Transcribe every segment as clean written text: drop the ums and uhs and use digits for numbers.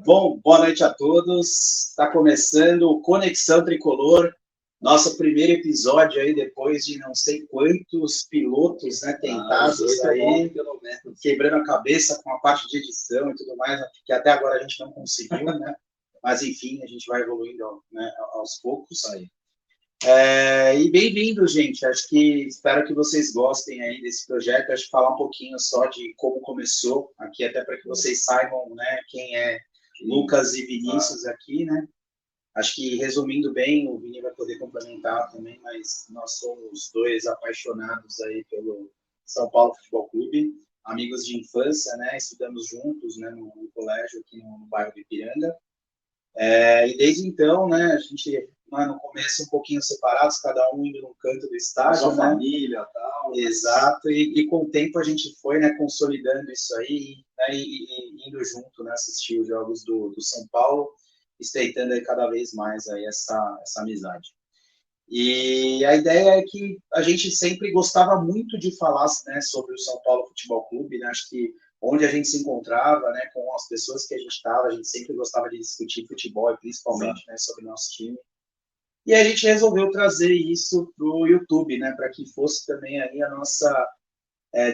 Bom, boa noite a todos. Está começando o Conexão Tricolor, nosso primeiro episódio aí, depois de não sei quantos pilotos, né, tentados aí, quebrando a cabeça com a parte de edição e tudo mais, que até agora a gente não conseguiu, né? Mas enfim, a gente vai evoluindo, né, aos poucos. Aí. E bem-vindos, gente. Espero que vocês gostem aí desse projeto. Acho que falar um pouquinho só de como começou aqui, até para que vocês saibam, né, quem é Lucas e Vinícius aqui, né? Acho que, resumindo bem, o Vini vai poder complementar também, mas nós somos dois apaixonados aí pelo São Paulo Futebol Clube, amigos de infância, né? Estudamos juntos, né, no colégio aqui no bairro de Ipiranga. E desde então, né, a gente, no começo, um pouquinho separados, cada um indo num canto do estádio, né? Família, tal. Exato, e com o tempo a gente foi, né, consolidando isso aí, né, e indo junto, né, assistir os jogos do São Paulo, estreitando aí cada vez mais aí essa amizade. E a ideia é que a gente sempre gostava muito de falar, né, sobre o São Paulo Futebol Clube, né, acho que onde a gente se encontrava, né, com as pessoas que a gente estava, a gente sempre gostava de discutir futebol, e principalmente, né, sobre o nosso time. E a gente resolveu trazer isso para o YouTube, né, para que fosse também aí a nossa,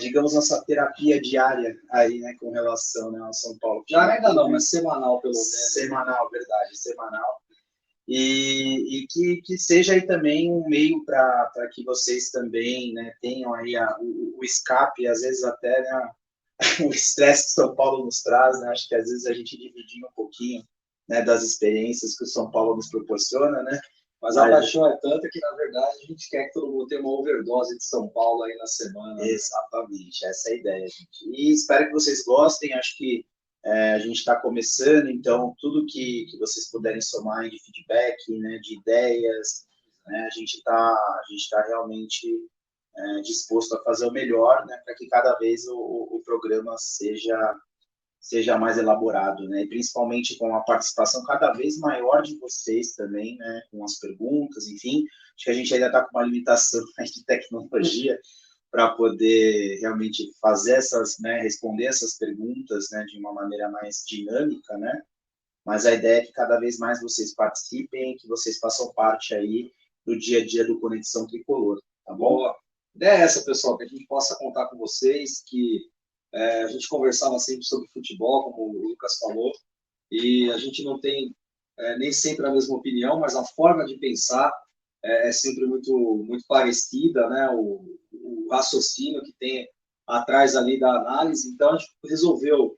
digamos, nossa terapia diária aí, né, com relação, né, ao São Paulo. Já ainda não, mas semanal pelo menos. Semanal, verdade, semanal. E que seja aí também um meio para que vocês também, né, tenham aí o escape, às vezes até, né, o estresse que São Paulo nos traz, né, acho que às vezes a gente dividir um pouquinho, né, das experiências que o São Paulo nos proporciona, né. Mas a paixão é tanta que, na verdade, a gente quer que todo mundo tenha uma overdose de São Paulo aí na semana. Exatamente, essa é a ideia, gente. E espero que vocês gostem, acho que a gente está começando, então tudo que vocês puderem somar de feedback, né, de ideias, né, a gente tá realmente disposto a fazer o melhor, né, para que cada vez o programa seja mais elaborado, né, e principalmente com a participação cada vez maior de vocês também, né, com as perguntas, enfim, acho que a gente ainda está com uma limitação de tecnologia para poder realmente fazer né, responder essas perguntas, né, de uma maneira mais dinâmica, né, mas a ideia é que cada vez mais vocês participem, que vocês façam parte aí do dia a dia do Conexão Tricolor, tá bom? A ideia é essa, pessoal, que a gente possa contar com vocês, que a gente conversava sempre sobre futebol, como o Lucas falou, e a gente não tem nem sempre a mesma opinião, mas a forma de pensar é sempre muito parecida, né? O raciocínio que tem atrás ali da análise. Então, a gente resolveu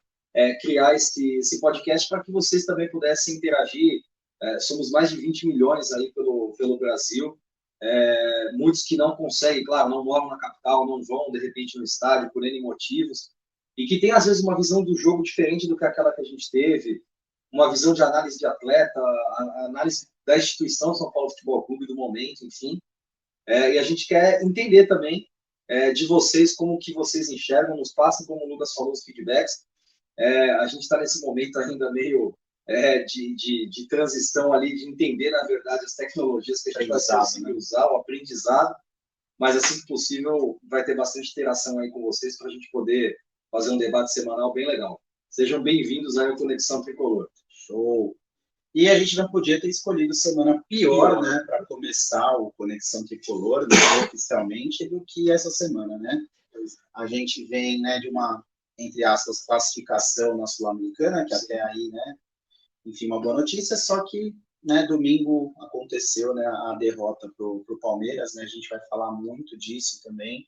criar esse podcast para que vocês também pudessem interagir. Somos mais de 20 milhões aí pelo Brasil. Muitos que não conseguem, claro, não moram na capital, não vão, de repente, no estádio por N motivos, e que tem, às vezes, uma visão do jogo diferente do que aquela que a gente teve, uma visão de análise de atleta, a análise da instituição São Paulo Futebol Clube, do momento, enfim. E a gente quer entender também de vocês como que vocês enxergam, nos passem, como o Lucas falou, os feedbacks. A gente está nesse momento ainda meio de transição ali, de entender, na verdade, as tecnologias que a gente vai conseguir usar, o aprendizado, mas, assim que possível, vai ter bastante interação aí com vocês para a gente poder fazer um debate semanal bem legal. Sejam bem-vindos aí ao Conexão Tricolor. Show! E a gente não podia ter escolhido semana pior, né, para começar o Conexão Tricolor, né, oficialmente, do que essa semana, né? A gente vem, né, de uma, entre aspas, classificação na Sul-Americana, que até aí, né, enfim, uma boa notícia, só que, né, domingo aconteceu, né, a derrota pro Palmeiras, né, a gente vai falar muito disso também.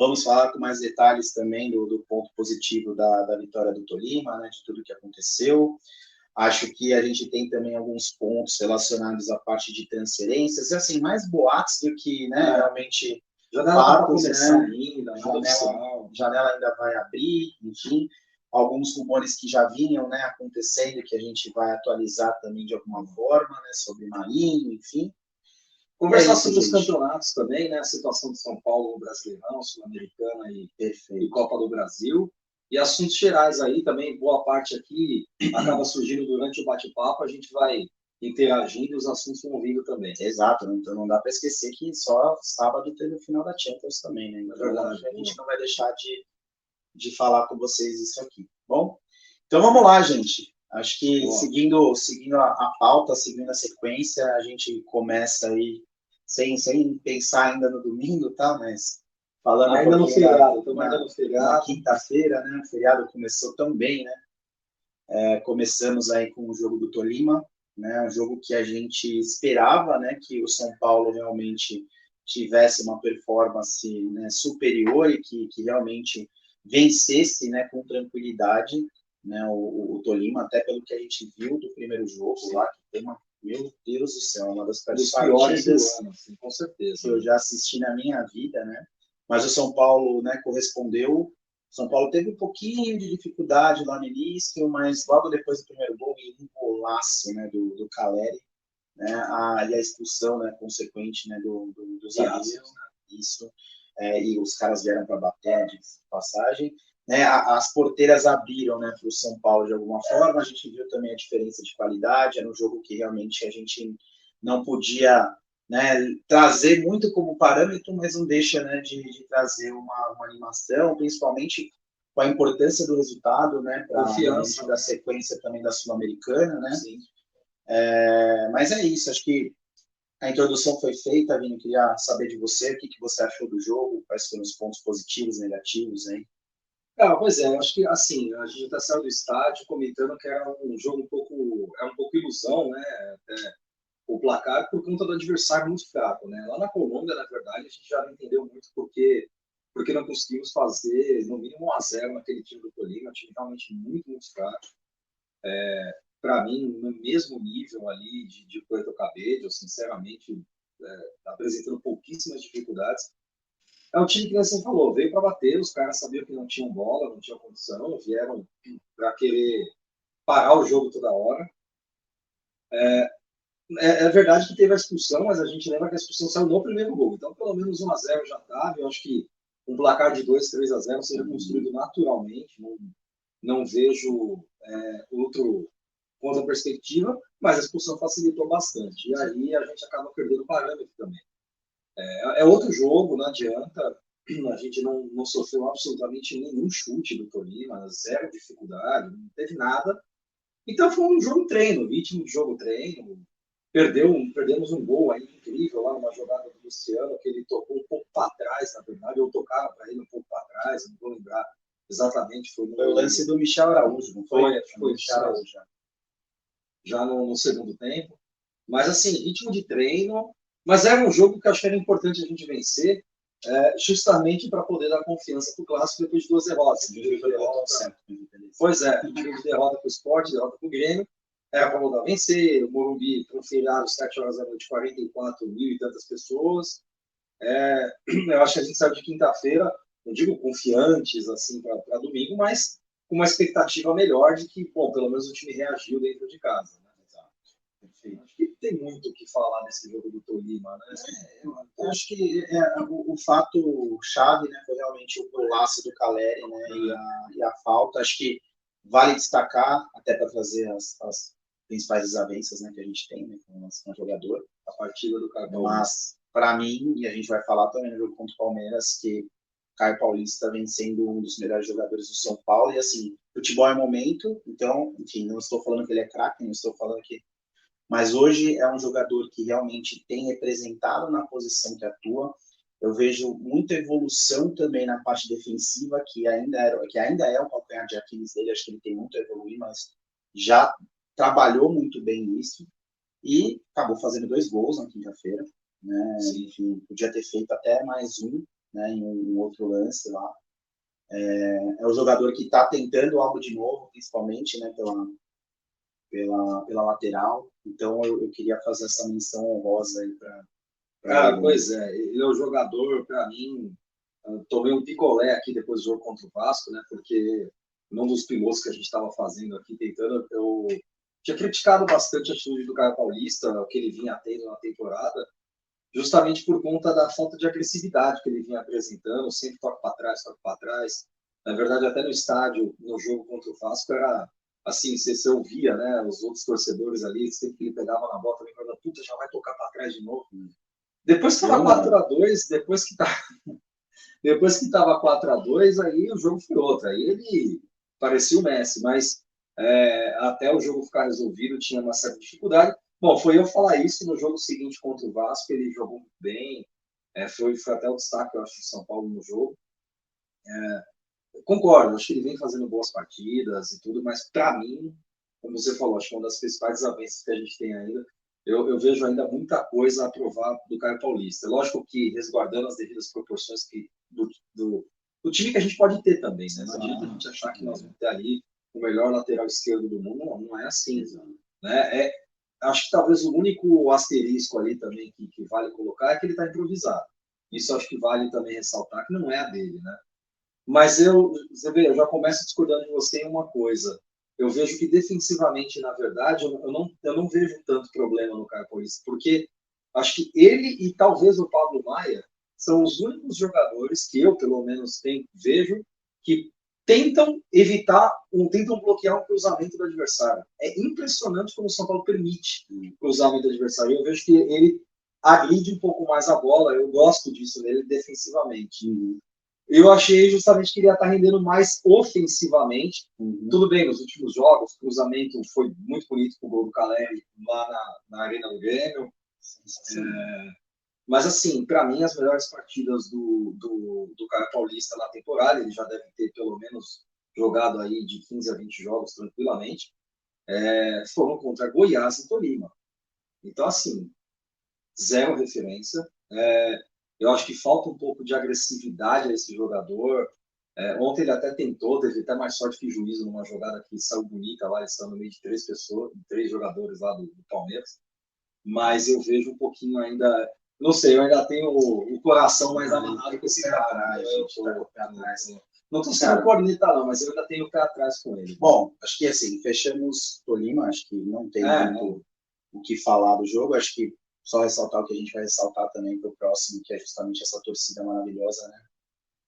Vamos falar com mais detalhes também do ponto positivo da vitória do Tolima, né, de tudo que aconteceu. Acho que a gente tem também alguns pontos relacionados à parte de transferências, assim, mais boatos do que, né, realmente fatos, né? Janela ainda vai abrir, enfim, alguns rumores que já vinham, né, acontecendo, que a gente vai atualizar também de alguma forma, né, sobre Marinho, enfim. Conversar sobre os campeonatos também, né, a situação de São Paulo no Brasileirão, Sul-Americana e Copa do Brasil. E assuntos gerais aí também, boa parte aqui acaba surgindo durante o bate-papo, a gente vai interagindo e os assuntos vão vindo também. Exato, então não dá para esquecer que só sábado teve o final da Champions também, né? Então a gente não vai deixar de falar com vocês isso aqui, bom? Então vamos lá, gente. Acho que seguindo a pauta, seguindo a sequência, a gente começa aí, sem pensar ainda no domingo, tá? Mas falando ainda no feriado, estamos ainda no feriado. Na quinta-feira, né? O feriado começou tão bem, né? Começamos aí com o jogo do Tolima, né? Um jogo que a gente esperava, né? Que o São Paulo realmente tivesse uma performance, né, superior e que realmente vencesse, né, com tranquilidade, né, o Tolima, até pelo que a gente viu do primeiro jogo lá, que tem meu Deus do céu, uma das piores partidas do ano, assim, com certeza, que eu já assisti na minha vida, né? Mas o São Paulo, né, correspondeu. São Paulo teve um pouquinho de dificuldade lá no início, mas logo depois do primeiro gol, um golaço, né, do Caleri, né, e a expulsão, né, consequente, né, do zagueiro, né, isso, e os caras vieram para bater de passagem, né, as porteiras abriram, né, para o São Paulo de alguma forma. A gente viu também a diferença de qualidade. Era um jogo que realmente a gente não podia, né, trazer muito como parâmetro, mas não deixa, né, de trazer uma animação, principalmente com a importância do resultado, né, para a sequência também da Sul-Americana, né? Sim. Mas é isso, acho que a introdução foi feita. Vini, queria saber de você, o que você achou do jogo, quais foram os pontos positivos e negativos aí. Pois é, acho que assim, a gente até saiu do estádio comentando que era um jogo um pouco ilusão, né, o placar, por conta do adversário muito fraco, né. Lá na Colômbia, na verdade, a gente já não entendeu muito porque não conseguimos fazer no mínimo 1-0 naquele time do Tolima, um time realmente muito, muito fraco. Para mim, no mesmo nível ali de Puerto Cabello, sinceramente, apresentando pouquíssimas dificuldades. É um time que você falou, veio para bater, os caras sabiam que não tinham bola, não tinham condição, vieram para querer parar o jogo toda hora. É verdade que teve a expulsão, mas a gente lembra que a expulsão saiu no primeiro gol. Então, pelo menos 1-0 já estava. Eu acho que um placar de 2-3-0 seja construído naturalmente. Não vejo outra perspectiva, mas a expulsão facilitou bastante. E aí a gente acaba perdendo o parâmetro também. É outro jogo, não adianta. A gente não sofreu absolutamente nenhum chute do Tolima, zero dificuldade, não teve nada. Então foi um jogo treino, ritmo de jogo treino. Perdemos um gol aí incrível lá numa jogada do Luciano, que ele tocou um pouco para trás, na verdade. Eu tocava para ele um pouco para trás, não vou lembrar exatamente. Foi o lance do Michel Araújo, não foi? Foi o Michel Araújo. Já no segundo tempo. Mas assim, ritmo de treino. Mas era um jogo que eu acho que era importante a gente vencer, justamente para poder dar confiança para o Clássico depois de 2 derrotas. Pois é, de derrota para o Sport, derrota para o Grêmio. Era para voltar a vencer. O Morumbi confirmado 7 horas da noite, 44 mil e tantas pessoas. Eu acho que a gente saiu de quinta-feira, não digo confiantes assim para domingo, mas com uma expectativa melhor de que, bom, pelo menos o time reagiu dentro de casa, né? Enfim, acho que tem muito o que falar nesse jogo do Tolima, né? Eu acho que o fato chave, né, foi realmente o golaço do Caleri, né, e a falta. Acho que vale destacar, até para fazer as principais desavenças, né, que a gente tem, né, com o jogador, a partida do Caio. Mas para mim, e a gente vai falar também no jogo contra o Palmeiras, que Caio Paulista vem sendo um dos melhores jogadores do São Paulo. E assim, futebol é momento, então, enfim, não estou falando que ele é craque, não estou falando que... Mas hoje é um jogador que realmente tem representado na posição que atua. Eu vejo muita evolução também na parte defensiva, que ainda é o calcanhar de Aquiles dele. Acho que ele tem muito a evoluir, mas já trabalhou muito bem nisso. E acabou fazendo 2 gols na quinta-feira, né? Enfim, podia ter feito até mais um, né, em um outro lance lá. É um jogador que está tentando algo de novo, principalmente, né, pela lateral. Então eu queria fazer essa menção honrosa aí para ele. Pois é, ele é o jogador, para mim. Eu tomei um picolé aqui depois do jogo contra o Vasco, né, porque num dos pilotos que a gente estava fazendo aqui, tentando, eu tinha criticado bastante a atitude do Caio Paulista, o que ele vinha tendo na temporada, justamente por conta da falta de agressividade que ele vinha apresentando, sempre toca para trás, toca para trás. Na verdade, até no estádio, no jogo contra o Vasco, era assim, você ouvia, né, os outros torcedores ali, sempre que ele pegava na bola, também falando, puta, já vai tocar para trás de novo. Depois que estava 4-2, depois que estava 4-2, aí o jogo foi outro. Aí ele parecia o Messi, mas até o jogo ficar resolvido, tinha uma certa dificuldade. Bom, foi eu falar isso no jogo seguinte contra o Vasco, ele jogou muito bem, foi até o destaque, eu acho, de São Paulo no jogo. Concordo, acho que ele vem fazendo boas partidas e tudo, mas para mim, como você falou, acho que uma das principais desavenças que a gente tem ainda, eu vejo ainda muita coisa a provar do Caio Paulista. Lógico que resguardando as devidas proporções do time que a gente pode ter também, né? Não adianta a gente achar que nós vamos ter ali o melhor lateral esquerdo do mundo, não é assim. Né? Acho que talvez o único asterisco ali também que vale colocar é que ele está improvisado. Isso acho que vale também ressaltar que não é a dele, né? Mas você vê, eu já começo discordando de você em uma coisa. Eu vejo que defensivamente, na verdade, eu não vejo tanto problema no Caio Paulista, porque acho que ele e talvez o Pablo Maia são os únicos jogadores que eu, pelo menos, vejo que tentam tentam bloquear um cruzamento do adversário. É impressionante como o São Paulo permite o cruzamento do adversário. Eu vejo que ele agride um pouco mais a bola, eu gosto disso nele defensivamente. Eu achei justamente que ele ia estar rendendo mais ofensivamente. Tudo bem, nos últimos jogos, o cruzamento foi muito bonito com o gol do Caleri lá na Arena do Grêmio. Mas, assim, para mim, as melhores partidas do Caio Paulista na temporada, ele já deve ter pelo menos jogado aí de 15 a 20 jogos tranquilamente, foram contra Goiás e Tolima. Então, assim, zero referência. Eu acho que falta um pouco de agressividade a esse jogador. Ontem ele até tentou, teve até mais sorte que juízo numa jogada que saiu bonita lá, ele saiu no meio de 3 jogadores lá do Palmeiras. Mas eu vejo um pouquinho ainda, não sei, eu ainda tenho o coração mais amarrado com esse cara. Não estou sendo corneta não, mas eu ainda tenho o pé atrás com ele. Bom, acho que assim, fechamos Tolima, acho que não tem muito o que falar do jogo, acho que só ressaltar o que a gente vai ressaltar também para o próximo, que é justamente essa torcida maravilhosa,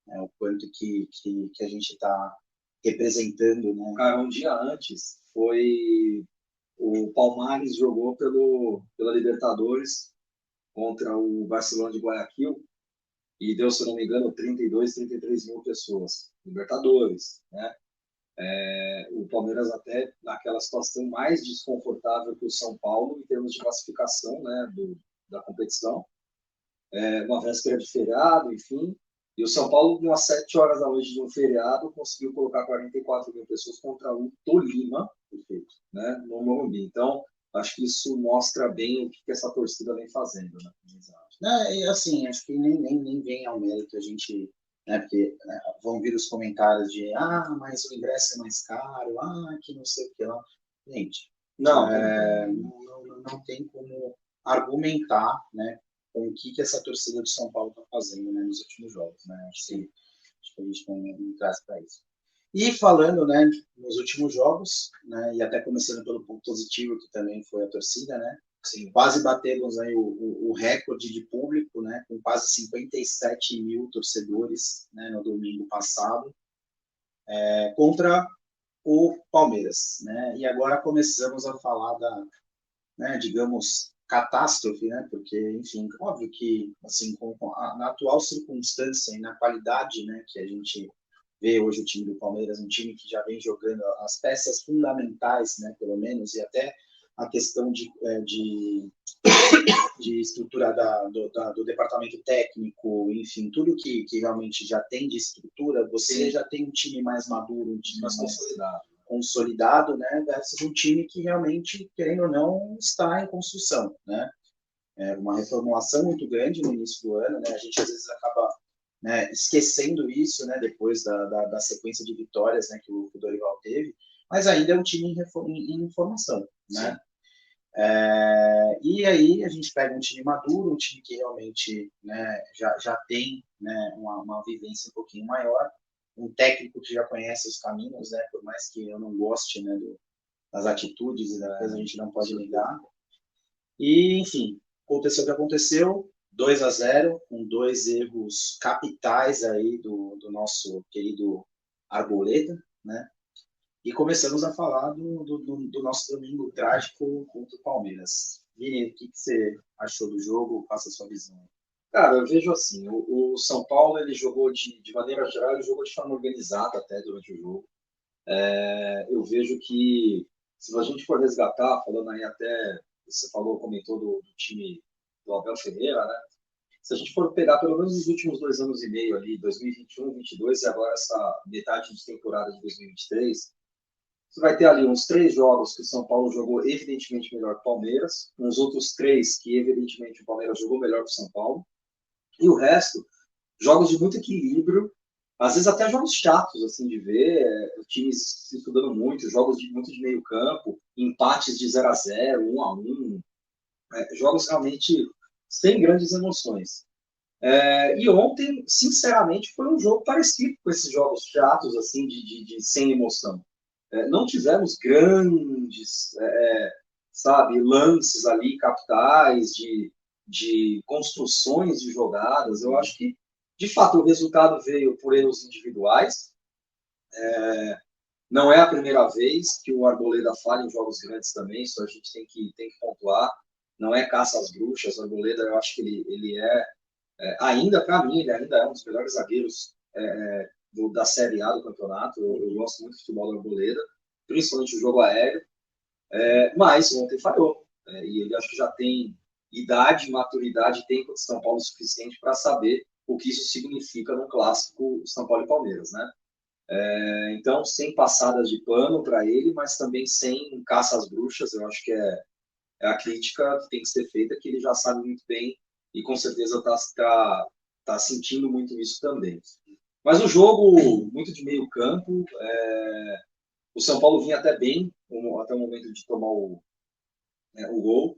né? O quanto que a gente está representando, né? Cara, um dia antes o Palmares jogou pela Libertadores contra o Barcelona de Guayaquil e deu, se não me engano, 32, 33 mil pessoas. Libertadores, né? O Palmeiras até naquela situação mais desconfortável que o São Paulo em termos de classificação, né, da competição. Uma véspera de feriado, enfim. E o São Paulo, umas 7 horas da noite de um feriado, conseguiu colocar 44 mil pessoas contra o Tolima, perfeito, né, no Morumbi. Então, acho que isso mostra bem o que essa torcida vem fazendo. Né? Assim, acho que nem vem ao mérito a gente, né, porque vão vir os comentários de mas o ingresso é mais caro, que não sei o que lá. Gente, não tem como argumentar, né, com o que essa torcida de São Paulo está fazendo, né, nos últimos jogos, né? Acho que a gente não traz para isso. E falando, né, nos últimos jogos, né, e até começando pelo ponto positivo, que também foi a torcida, né? Sim, quase batemos aí o recorde de público, né, com quase 57 mil torcedores, né, no domingo passado, contra o Palmeiras, né? E agora começamos a falar da, né, digamos, catástrofe, né? Porque, enfim, óbvio que, assim, na atual circunstância e na qualidade, né, que a gente vê hoje o time do Palmeiras, um time que já vem jogando as peças fundamentais, né, pelo menos, e até a questão de estrutura do departamento técnico, enfim, tudo que realmente já tem de estrutura, você já tem um time mais maduro, um time mais consolidado, né, versus um time que realmente, querendo ou não, está em construção, né? Uma reformulação muito grande no início do ano, né? A gente às vezes acaba, né, esquecendo isso, né, depois da sequência de vitórias, né, que o Dorival teve, mas ainda é um time em formação, né? E aí a gente pega um time maduro, um time que realmente, né, já tem, né, uma vivência um pouquinho maior, um técnico que já conhece os caminhos, né, por mais que eu não goste, né, das atitudes e da coisa, a gente não pode negar. E, enfim, aconteceu o que aconteceu, 2-0, com 2 erros capitais aí do nosso querido Arboleda, né? E começamos a falar do nosso domingo trágico contra o Palmeiras. Vini, o que você achou do jogo? Faça a sua visão. Cara, eu vejo assim, o São Paulo, ele jogou de maneira geral, ele jogou de forma organizada até durante o jogo. Eu vejo que, se a gente for resgatar, falando aí até, você comentou do time do Abel Ferreira, né? Se a gente for pegar pelo menos os últimos 2 anos e meio ali, 2021, 2022 e agora essa metade de temporada de 2023, você vai ter ali uns 3 jogos que o São Paulo jogou evidentemente melhor que o Palmeiras, uns outros 3 que evidentemente o Palmeiras jogou melhor que o São Paulo, e o resto, jogos de muito equilíbrio, às vezes até jogos chatos assim de ver, times se estudando muito, jogos muito de meio campo, empates de 0-0, 1-1, jogos realmente sem grandes emoções. E ontem, sinceramente, foi um jogo parecido com esses jogos chatos, assim, de sem emoção. Não tivemos grandes, sabe, lances ali, capitais, de construções de jogadas. Eu acho que, de fato, o resultado veio por erros individuais. Não é a primeira vez que o Arboleda falha em jogos grandes também, isso a gente tem que pontuar. Não é caça às bruxas. O Arboleda, eu acho que ele ainda, para mim, ele ainda é um dos melhores zagueiros da Série A do campeonato. Eu gosto muito do futebol do Arboleda, principalmente o jogo aéreo, mas ontem falhou. E ele acho que já tem idade, maturidade, tempo de São Paulo suficiente para saber o que isso significa no clássico São Paulo e Palmeiras, né? Então, sem passadas de pano para ele, mas também sem caça às bruxas. Eu acho que é a crítica que tem que ser feita, que ele já sabe muito bem e com certeza está sentindo muito isso também. Mas o jogo, muito de meio campo, o São Paulo vinha até bem, até o momento de tomar o gol.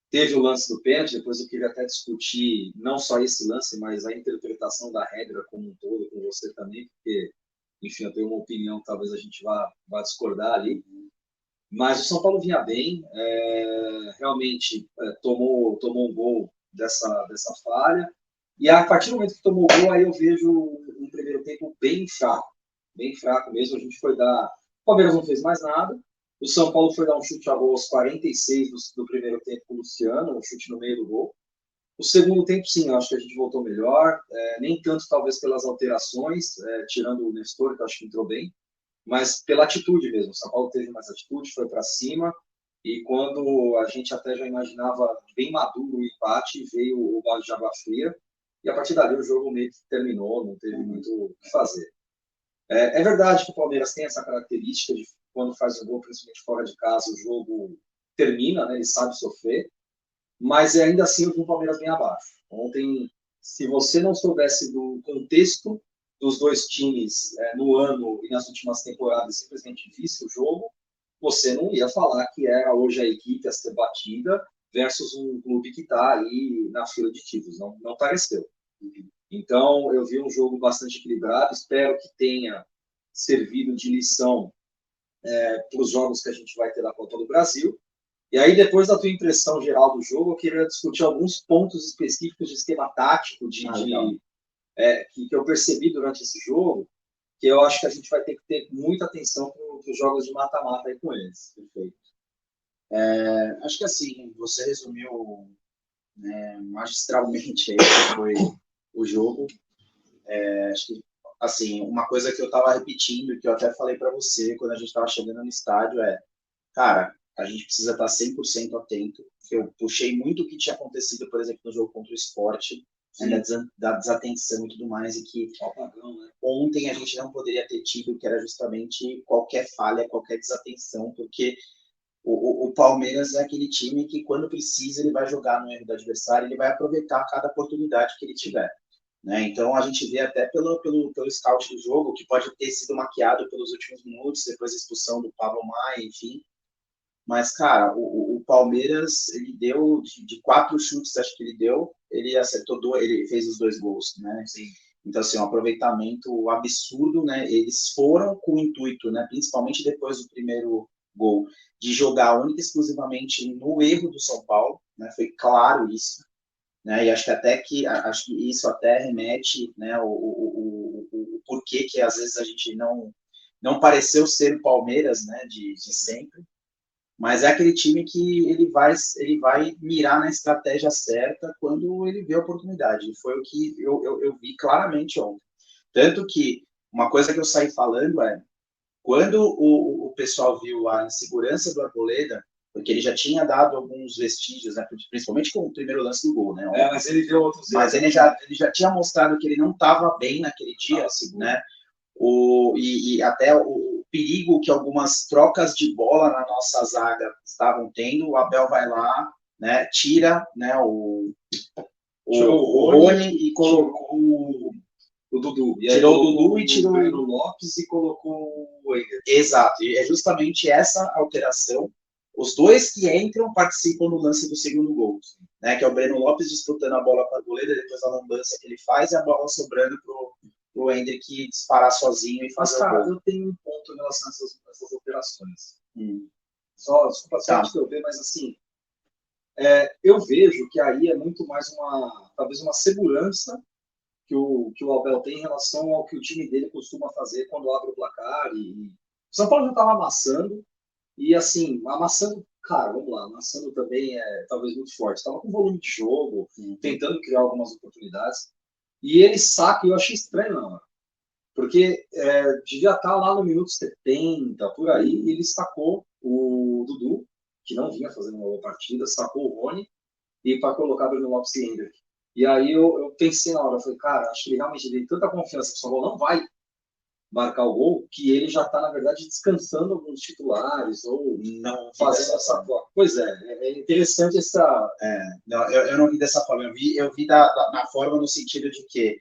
Teve o lance do pênalti, depois eu queria até discutir não só esse lance, mas a interpretação da regra como um todo com você também, porque, enfim, eu tenho uma opinião que talvez a gente vá discordar ali. Mas o São Paulo vinha bem, realmente tomou um gol dessa falha. E a partir do momento que tomou o gol, aí eu vejo um primeiro tempo bem fraco mesmo. A gente foi dar. O Palmeiras não fez mais nada. O São Paulo foi dar um chute a gol aos 46 do primeiro tempo com o Luciano, um chute no meio do gol. O segundo tempo, sim, eu acho que a gente voltou melhor. Nem tanto, talvez, pelas alterações, tirando o Nestor, que eu acho que entrou bem, mas pela atitude mesmo. O São Paulo teve mais atitude, foi para cima, e quando a gente até já imaginava bem maduro o empate, veio o balde de água fria, e a partir dali o jogo meio que terminou, não teve muito o que fazer. É verdade que o Palmeiras tem essa característica de quando faz o gol, principalmente fora de casa, o jogo termina, né? Ele sabe sofrer, mas ainda assim eu vi o Palmeiras bem abaixo. Ontem, se você não soubesse do contexto dos dois times no ano e nas últimas temporadas, simplesmente visse o jogo, você não ia falar que era hoje a equipe a ser batida versus um clube que está aí na fila de títulos. Não pareceu. Então, eu vi um jogo bastante equilibrado, espero que tenha servido de lição para os jogos que a gente vai ter na Copa do Brasil. E aí, depois da tua impressão geral do jogo, eu queria discutir alguns pontos específicos de esquema tático que eu percebi durante esse jogo, que eu acho que a gente vai ter que ter muita atenção para os jogos de mata-mata aí com eles. Perfeito. Acho que assim, você resumiu magistralmente aí que foi o jogo. Acho que, assim, uma coisa que eu estava repetindo, que eu até falei para você quando a gente estava chegando no estádio cara, a gente precisa estar 100% atento. Eu puxei muito o que tinha acontecido, por exemplo, no jogo contra o Sport, da desatenção e tudo mais, e que ontem a gente não poderia ter tido, que era justamente qualquer falha, qualquer desatenção, porque o Palmeiras é aquele time que, quando precisa, ele vai jogar no erro do adversário, ele vai aproveitar cada oportunidade que ele tiver. Né? Então, a gente vê até pelo scout do jogo, que pode ter sido maquiado pelos últimos minutos, depois da expulsão do Pablo Maia, enfim. Mas, cara, o Palmeiras, ele deu, de 4 chutes, acho que ele acertou 2, ele fez os 2 gols, né? Sim. Então, assim, um aproveitamento absurdo, né? Eles foram com o intuito, né? Principalmente depois do primeiro gol, de jogar única e exclusivamente no erro do São Paulo, né? Foi claro isso, né? E acho que isso até remete, né? O porquê que às vezes a gente não pareceu ser o Palmeiras, né? De sempre. Mas é aquele time que ele vai mirar na estratégia certa quando ele vê a oportunidade. E foi o que eu vi claramente ontem. Tanto que uma coisa que eu saí falando Quando o pessoal viu a insegurança do Arboleda, porque ele já tinha dado alguns vestígios, né, principalmente com o primeiro lance do gol, né? Mas ele deu outros mas erros, ele já tinha mostrado que ele não estava bem naquele dia, né? E até o perigo que algumas trocas de bola na nossa zaga estavam tendo, o Abel vai lá, né, tira, né, o Rony e colocou o Dudu. Tirou o Dudu e tirou o Breno Lopes e colocou o Ender. Exato, e é justamente essa alteração. Os dois que entram participam no lance do segundo gol, né? Que é o Breno Lopes disputando a bola com a Arboleda, depois a lambança que ele faz e a bola sobrando pro Hendrick disparar sozinho e fazer o gol. Eu tenho um ponto em relação a essas operações. Só desculpa te interromper, mas assim, eu vejo que aí é muito mais talvez uma segurança que o Abel tem em relação ao que o time dele costuma fazer quando abre o placar. O São Paulo já estava amassando, e assim, amassando, cara, vamos lá, amassando também é talvez muito forte. Estava com volume de jogo, tentando criar algumas oportunidades, e ele saca, e eu achei estranho na hora, porque devia estar lá no minuto 70, por aí, e ele sacou o Dudu, que não vinha fazendo uma boa partida, sacou o Rony, e para colocar o Breno Lopes e Ender. E aí eu pensei na hora, eu falei, cara, acho que ele realmente tem tanta confiança que o São Paulo não vai marcar o gol, que ele já está, na verdade, descansando alguns titulares, ou não fazendo essa forma. Pois é interessante essa... Não, eu não vi dessa forma, eu vi na forma no sentido de que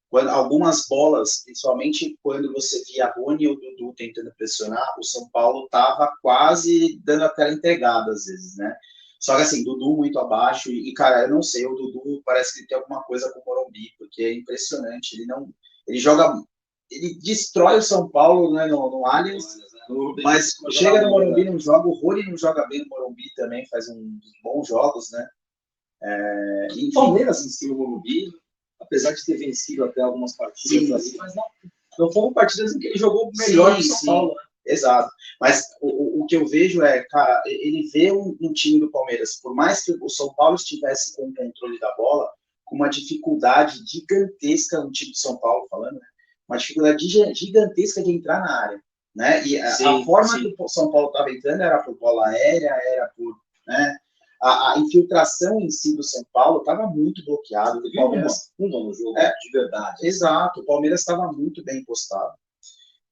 quando algumas bolas, principalmente quando você via Rony ou Dudu tentando pressionar, o São Paulo estava quase dando aquela entregada às vezes, né? Só que assim, Dudu muito abaixo, e cara, eu não sei, o Dudu parece que tem alguma coisa com o Morumbi, porque é impressionante, ele joga, ele destrói o São Paulo, né, no Allianz, mas chega no Morumbi, não joga, o Rony não joga bem no Morumbi também, faz uns bons jogos, né? O Palmeiras em si, o Morumbi, apesar de ter vencido até algumas partidas ali, mas não foram partidas em que ele jogou melhor que o São Paulo, né? Exato. Mas o que eu vejo é, cara, ele vê um time do Palmeiras, por mais que o São Paulo estivesse com o controle da bola, com uma dificuldade gigantesca no time de São Paulo, falando, né? Uma dificuldade gigantesca de entrar na área, né? E a forma que o São Paulo estava entrando era por bola aérea, era por, né? A infiltração em si do São Paulo estava muito bloqueada. O Palmeiras no jogo, de verdade. Exato, o Palmeiras estava muito bem postado.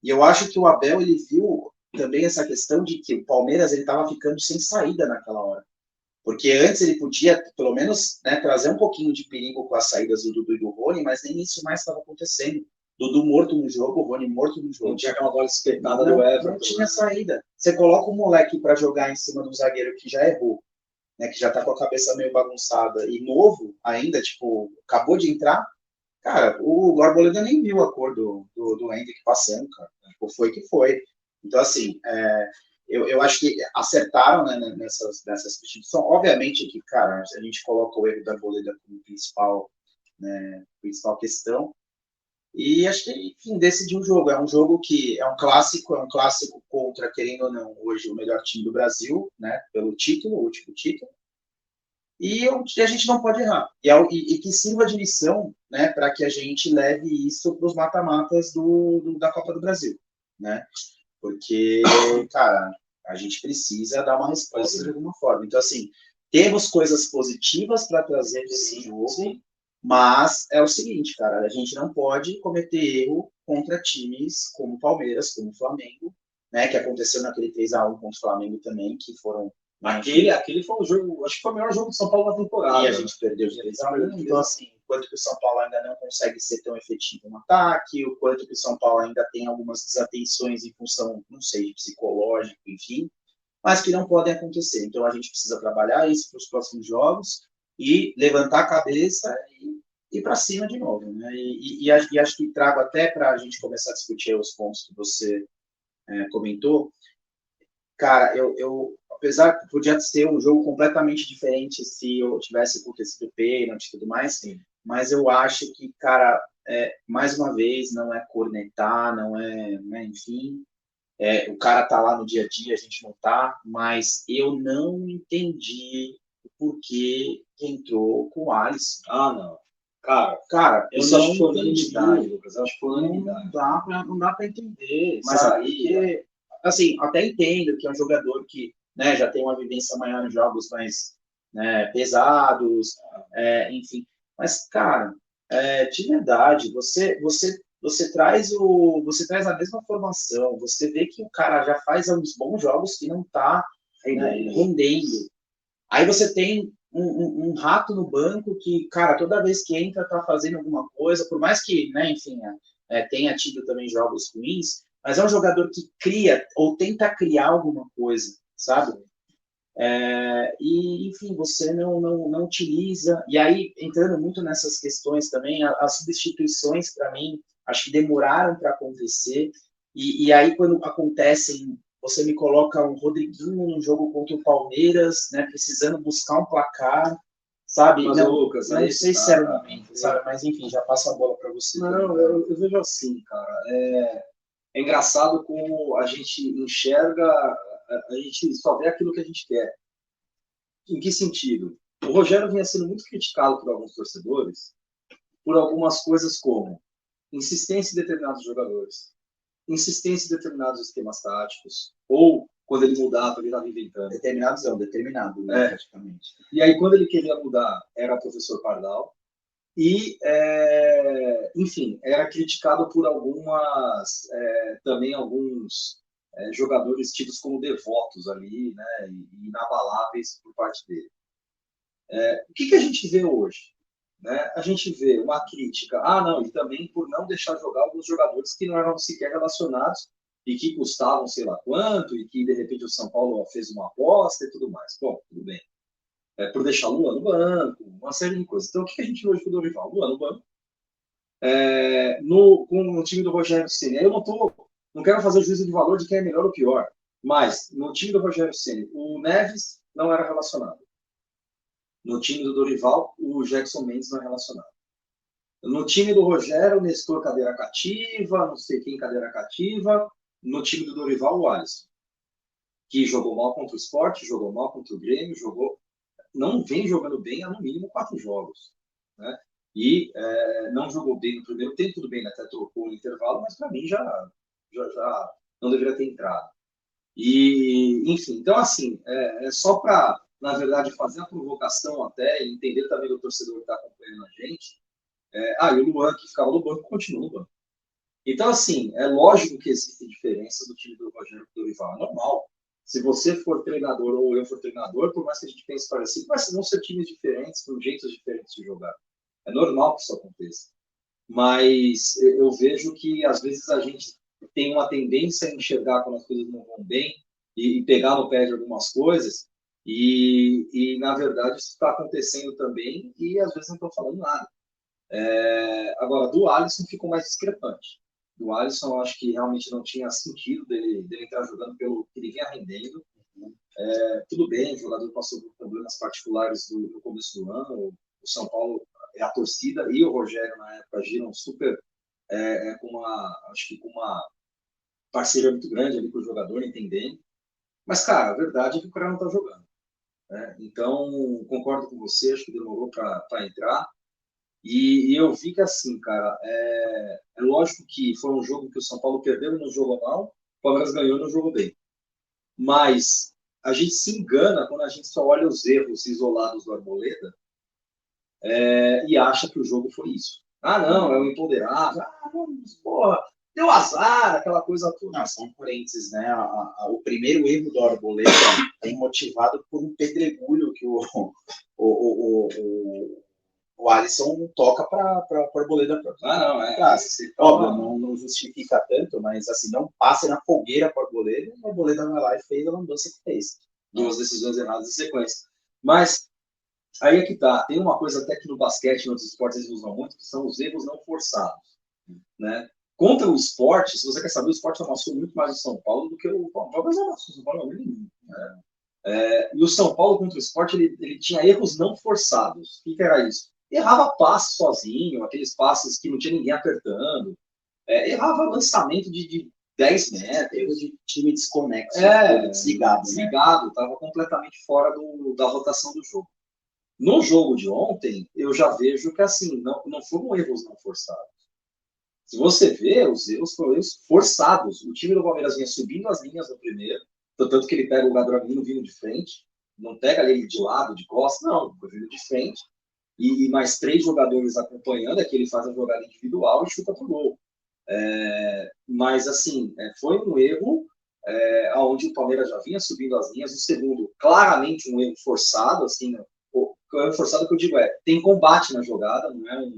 E eu acho que o Abel, ele viu também essa questão de que o Palmeiras ele estava ficando sem saída naquela hora. Porque antes ele podia, pelo menos, né, trazer um pouquinho de perigo com as saídas do Dudu e do Rony, mas nem isso mais estava acontecendo. Dudu morto no jogo, o Rony morto no jogo. Não tinha aquela bola espetada do Everton. Não tinha saída. Você coloca o moleque para jogar em cima de um zagueiro que já errou, né, que já tá com a cabeça meio bagunçada e novo ainda, tipo, acabou de entrar. Cara, o Arboleda nem viu a cor do Hendrick passando, cara. Tipo, foi que foi. Então, assim, eu acho que acertaram, né, nessas substituições. Obviamente que, cara, a gente coloca o erro da Arboleda como principal questão. E acho que, enfim, decidiu o jogo. É um jogo que é um clássico contra, querendo ou não, hoje o melhor time do Brasil, né, pelo título, o último título. E a gente não pode errar. E que sirva de lição, né, para que a gente leve isso para os mata-matas da Copa do Brasil, né? Porque, cara, a gente precisa dar uma resposta de alguma forma. Então, assim, temos coisas positivas para trazer desse jogo, mas é o seguinte, cara, a gente não pode cometer erro contra times como o Palmeiras, como o Flamengo, né, que aconteceu naquele 3-1 contra o Flamengo também, que foram... Aquele foi um jogo, acho que foi o melhor jogo do São Paulo na temporada. E a gente perdeu de 3-1. Então, assim, o quanto que o São Paulo ainda não consegue ser tão efetivo no ataque, o quanto que o São Paulo ainda tem algumas desatenções em função, não sei, de psicológico, enfim, mas que não podem acontecer. Então, a gente precisa trabalhar isso para os próximos jogos e levantar a cabeça e ir para cima de novo, né? E acho que trago até para a gente começar a discutir os pontos que você comentou. Cara, apesar que podia ser um jogo completamente diferente se eu tivesse acontecido pênalti e tudo mais, sim, mas eu acho que, cara, mais uma vez, não é cornetar, não é, né, enfim, o cara tá lá no dia a dia, a gente não tá, mas eu não entendi o porquê que entrou com o Alisson. Ah, não. Cara, eu isso acho que foi entendi. unanimidade, Lucas. Eu acho que foi unanimidade. Não dá para entender. Mas sabe? aí, porque, assim, até entendo que é um jogador que, né, já tem uma vivência maior em jogos mais, né, pesados, enfim. Mas, cara, de verdade, você traz a mesma formação, você vê que o cara já faz uns bons jogos que não está rendendo. Aí você tem um rato no banco que, cara, toda vez que entra tá fazendo alguma coisa, por mais que, né, enfim, tenha tido também jogos ruins, mas é um jogador que cria ou tenta criar alguma coisa, sabe? E, enfim, você não utiliza. E aí, entrando muito nessas questões também, as substituições, para mim, acho que demoraram para acontecer. E aí, quando acontecem, você me coloca um Rodriguinho no jogo contra o Palmeiras, né, precisando buscar um placar, sabe? Mas, não, Lucas, não sei se era o momento, sabe? Mas, enfim, já passo a bola para você. Não, eu vejo assim, cara. É engraçado como a gente enxerga, a gente só vê aquilo que a gente quer. Em que sentido? O Rogério vinha sendo muito criticado por alguns torcedores por algumas coisas como insistência em determinados jogadores, insistência em determinados esquemas táticos, ou quando ele mudava, ele estava inventando. Determinado, né, praticamente. E aí, quando ele queria mudar, era o professor Pardal. E, enfim, era criticado por também alguns jogadores tidos como devotos ali, né, e inabaláveis por parte dele. O que a gente vê hoje? Né? A gente vê uma crítica, não, e também por não deixar jogar alguns jogadores que não eram sequer relacionados e que custavam sei lá quanto, e que de repente o São Paulo fez uma aposta e tudo mais. Bom, tudo bem. Por deixar Luan no banco, uma série de coisas. Então, o que a gente vê hoje com o Dorival? Luan no banco. Com o time do Rogério Ceni. Eu não quero fazer juízo de valor de quem é melhor ou pior, mas no time do Rogério Ceni, o Neves não era relacionado. No time do Dorival, o Jackson Mendes não é relacionado. No time do Rogério, o Nestor cadeira cativa, não sei quem cadeira cativa. No time do Dorival, o Alisson, que jogou mal contra o Sport, jogou mal contra o Grêmio, não vem jogando bem há no mínimo 4 jogos. Né? E não jogou bem no primeiro tempo, tudo bem, até trocou no intervalo, mas para mim já não deveria ter entrado. E, enfim, então assim, é só para, na verdade, fazer a provocação até, e entender também do torcedor que está acompanhando a gente. E o Luan, que ficava no banco, continua no banco. Então, assim, é lógico que existem diferenças do time do Rogério e do Dorival, é normal. Se você for treinador ou eu for treinador, por mais que a gente pense parecido, vão ser times diferentes, com jeitos diferentes de jogar. É normal que isso aconteça. Mas eu vejo que, às vezes, a gente tem uma tendência a enxergar quando as coisas não vão bem e pegar no pé de algumas coisas e na verdade, isso está acontecendo também e, às vezes, não estou falando nada. Agora, do Alisson ficou mais discrepante. Do Alisson, eu acho que realmente não tinha sentido dele entrar jogando pelo que ele vinha rendendo. Tudo bem, o jogador passou por problemas particulares do começo do ano. O São Paulo, a torcida e o Rogério, na época, agiram super acho que com uma parceria muito grande ali com o jogador, entendendo. Mas, cara, a verdade é que o cara não está jogando. Então, concordo com você, acho que demorou para entrar. E eu vi que, assim, cara, é lógico que foi um jogo que o São Paulo perdeu e não jogou mal, o Palmeiras ganhou e não jogou bem. Mas a gente se engana quando a gente só olha os erros isolados do Arboleda e acha que o jogo foi isso. Não, é o empoderado. Porra, deu azar, aquela coisa toda. Não, são parênteses, né? O primeiro erro do Arboleda é motivado por um pedregulho que o Alisson toca para o Arboleda. Óbvio, não justifica tanto, mas assim, não passe na fogueira para o Arboleda, e o Arboleda vai lá e fez a lambança que fez. 2 decisões erradas em sequência. Mas aí é que tá. Tem uma coisa até que no basquete e nos esportes eles usam muito, que são os erros não forçados. Né? Contra o Sport, se você quer saber, o Sport amassou muito mais o São Paulo do que o Palmeiras amassou. O São Paulo não é nenhum. E o São Paulo contra o Sport, ele tinha erros não forçados. O que era isso? Errava passe sozinho, aqueles passes que não tinha ninguém apertando. Errava lançamento de 10 metros. Erro de time desconexo. Desligado. Estava completamente fora da rotação do jogo. No jogo de ontem, eu já vejo que assim, não foram erros não forçados. Se você vê, os erros foram erros forçados. O time do Palmeiras vinha subindo as linhas no primeiro, tanto que ele pega o Gabriel vindo de frente, não pega ele de lado, de costas, não, foi vindo de frente, e mais 3 jogadores acompanhando, é que ele faz a jogada individual e chuta pro gol. Mas, assim, foi um erro onde o Palmeiras já vinha subindo as linhas. O segundo, claramente um erro forçado, assim, o erro forçado que eu digo tem combate na jogada, não é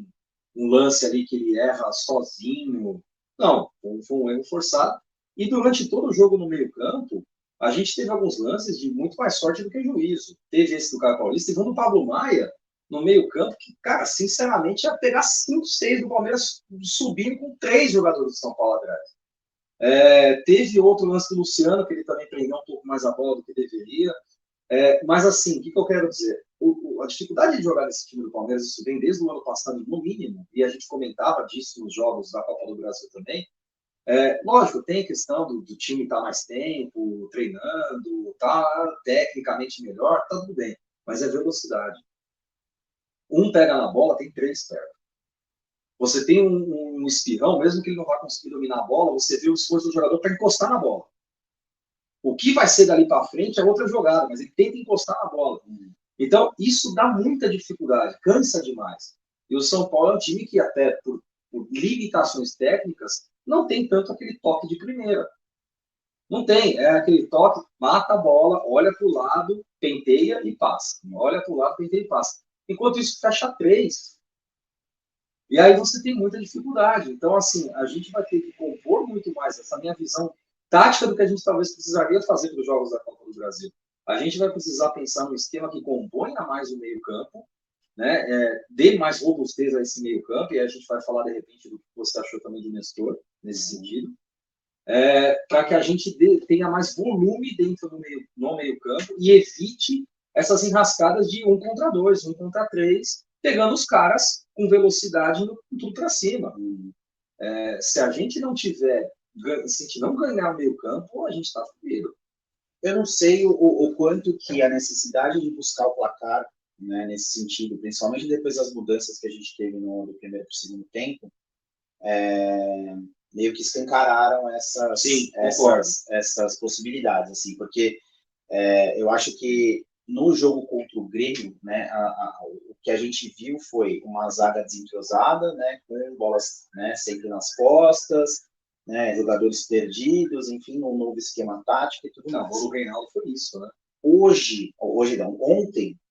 um lance ali que ele erra sozinho. Não, foi um erro forçado. E durante todo o jogo no meio-campo, a gente teve alguns lances de muito mais sorte do que juízo. Teve esse do Caio Paulista, e do Pablo Maia no meio-campo, que, cara, sinceramente, ia pegar 5, 6 do Palmeiras subindo com 3 jogadores de São Paulo atrás. Teve outro lance do Luciano, que ele também prendeu um pouco mais a bola do que deveria. Mas, assim, o que eu quero dizer? A dificuldade de jogar nesse time do Palmeiras, isso vem desde o ano passado, no mínimo, e a gente comentava disso nos jogos da Copa do Brasil também. Lógico, tem a questão do time estar mais tempo, treinando, tá tecnicamente melhor, tá tudo bem, mas é velocidade. Um pega na bola, tem 3 perto. Você tem um espirrão, mesmo que ele não vá conseguir dominar a bola, você vê o esforço do jogador para encostar na bola. O que vai ser dali para frente é outra jogada, mas ele tenta encostar na bola. Então, isso dá muita dificuldade, cansa demais. E o São Paulo é um time que, até por limitações técnicas, não tem tanto aquele toque de primeira. Não tem, é aquele toque, mata a bola, olha para o lado, penteia e passa. Olha para o lado, penteia e passa. Enquanto isso, fecha 3. E aí você tem muita dificuldade. Então, assim, a gente vai ter que compor muito mais essa minha visão tática do que a gente talvez precisaria fazer para os jogos da Copa do Brasil. A gente vai precisar pensar num esquema que componha mais o meio-campo, né? Dê mais robustez a esse meio-campo, e aí a gente vai falar, de repente, do que você achou também do Nestor, nesse sentido, para que a gente tenha mais volume dentro no meio-campo e evite essas enrascadas de 1 contra 2, 1 contra 3, pegando os caras com velocidade tudo para cima. Se a gente não tiver, se a gente não ganhar o meio-campo, a gente está fodido. Eu não sei o quanto que a necessidade de buscar o placar, né, nesse sentido, principalmente depois das mudanças que a gente teve do primeiro para o segundo tempo, meio que escancararam essas possibilidades, assim, porque eu acho que no jogo contra o Grêmio, né, o que a gente viu foi uma zaga desentrosada, né, com bolas, né, sempre nas costas, né, jogadores perdidos, enfim, um novo esquema tático e tudo mais. O Reinaldo foi isso, né? Ontem,